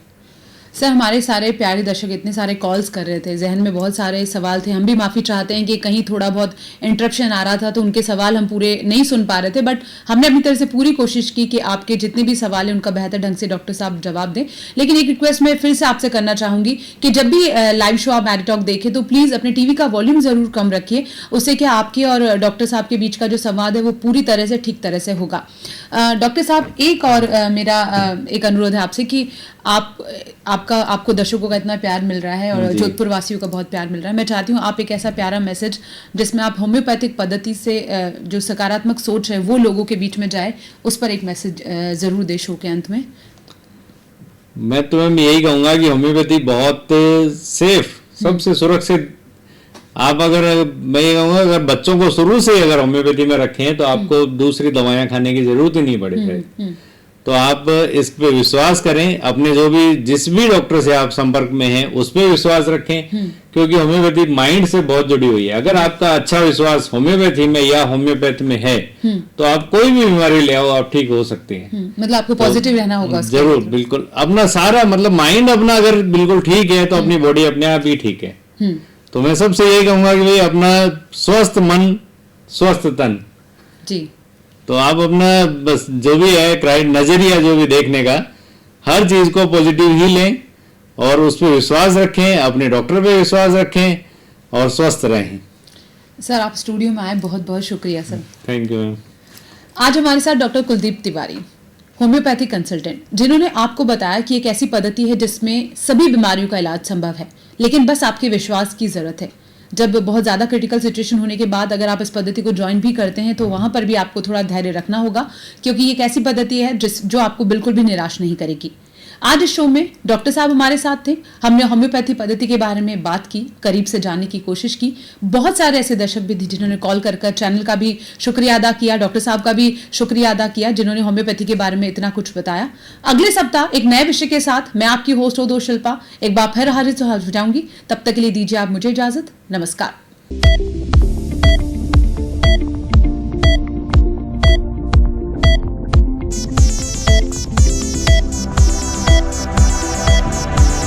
सर, हमारे सारे प्यारे दर्शक इतने सारे कॉल्स कर रहे थे, जहन में बहुत सारे सवाल थे। हम भी माफ़ी चाहते हैं कि कहीं थोड़ा बहुत इंटरप्शन आ रहा था तो उनके सवाल हम पूरे नहीं सुन पा रहे थे, बट हमने अपनी तरफ से पूरी कोशिश की कि आपके जितने भी सवाल हैं उनका बेहतर ढंग से डॉक्टर साहब जवाब दें। लेकिन एक रिक्वेस्ट मैं फिर से आपसे करना चाहूँगी कि जब भी लाइव शो आप मैडी टॉक देखें तो प्लीज़ अपने टीवी का वॉल्यूम ज़रूर कम रखिए। उससे क्या आपके और डॉक्टर साहब के बीच का जो संवाद है वो पूरी तरह से ठीक तरह से होगा। डॉक्टर साहब, एक और मेरा एक अनुरोध है आपसे कि आपको दर्शकों का इतना प्यार मिल रहा है और जोधपुर वासियों का बहुत प्यार मिल रहा है, मैं चाहती हूँ आप एक ऐसा प्यारा मैसेज जिसमें आप होम्योपैथिक पद्धति से जो सकारात्मक सोच है वो लोगों के बीच में जाए, उस पर एक मैसेज जरूर दे शो के अंत में। मैं तुम्हें यही कहूंगा कि होम्योपैथी बहुत सेफ, सबसे सुरक्षित। आप अगर मैं ये कहूँगा अगर बच्चों को शुरू से अगर होम्योपैथी में रखें तो आपको दूसरी दवाइयां खाने की जरूरत ही नहीं पड़ेगी। तो आप इस पे विश्वास करें, अपने जो भी जिस भी डॉक्टर से आप संपर्क में हैं उस पे विश्वास रखें, क्योंकि होम्योपैथी माइंड से बहुत जुड़ी हुई है। अगर आपका अच्छा विश्वास होम्योपैथी में या होम्योपैथ में है तो आप कोई भी बीमारी ले आओ, आप ठीक हो सकते हैं। मतलब आपको पॉजिटिव रहना होगा उसके जरूर, अंदर। बिल्कुल। अपना सारा मतलब माइंड अपना अगर बिल्कुल ठीक है तो अपनी बॉडी अपने आप ही ठीक है। तो मैं सबसे यही कहूंगा कि भाई अपना स्वस्थ मन स्वस्थ तन। जी। तो आप अपना बस जो भी है नजरिया जो भी देखने का, हर चीज को पॉजिटिव ही लें और उस पर विश्वास रखें, अपने डॉक्टर पे विश्वास रखें और स्वस्थ रहें। सर, आप स्टूडियो में आए, बहुत बहुत शुक्रिया सर। Thank you ma'am. आज हमारे साथ doctor Kuldeep Tiwari, homeopathy consultant, जिन्होंने आपको बताया कि एक ऐसी पद्धति है जिसमें सभी बीमारियों का इलाज संभव है, लेकिन बस आपके विश्वास की जरूरत है। जब बहुत ज़्यादा क्रिटिकल सिचुएशन होने के बाद अगर आप इस पद्धति को ज्वाइन भी करते हैं तो वहाँ पर भी आपको थोड़ा धैर्य रखना होगा, क्योंकि ये एक ऐसी पद्धति है जो आपको बिल्कुल भी निराश नहीं करेगी। आज इस शो में डॉक्टर साहब हमारे साथ थे, हमने होम्योपैथी पद्धति के बारे में बात की, करीब से जानने की कोशिश की। बहुत सारे ऐसे दर्शक भी थे जिन्होंने कॉल कर चैनल का भी शुक्रिया अदा किया, डॉक्टर साहब का भी शुक्रिया अदा किया जिन्होंने होम्योपैथी के बारे में इतना कुछ बताया। अगले सप्ताह एक नए विषय के साथ मैं आपकी होस्ट हो शिल्पा एक बार फिर हाजिर हो जाऊंगी। तब तक के लिए दीजिए आप मुझे इजाजत। नमस्कार।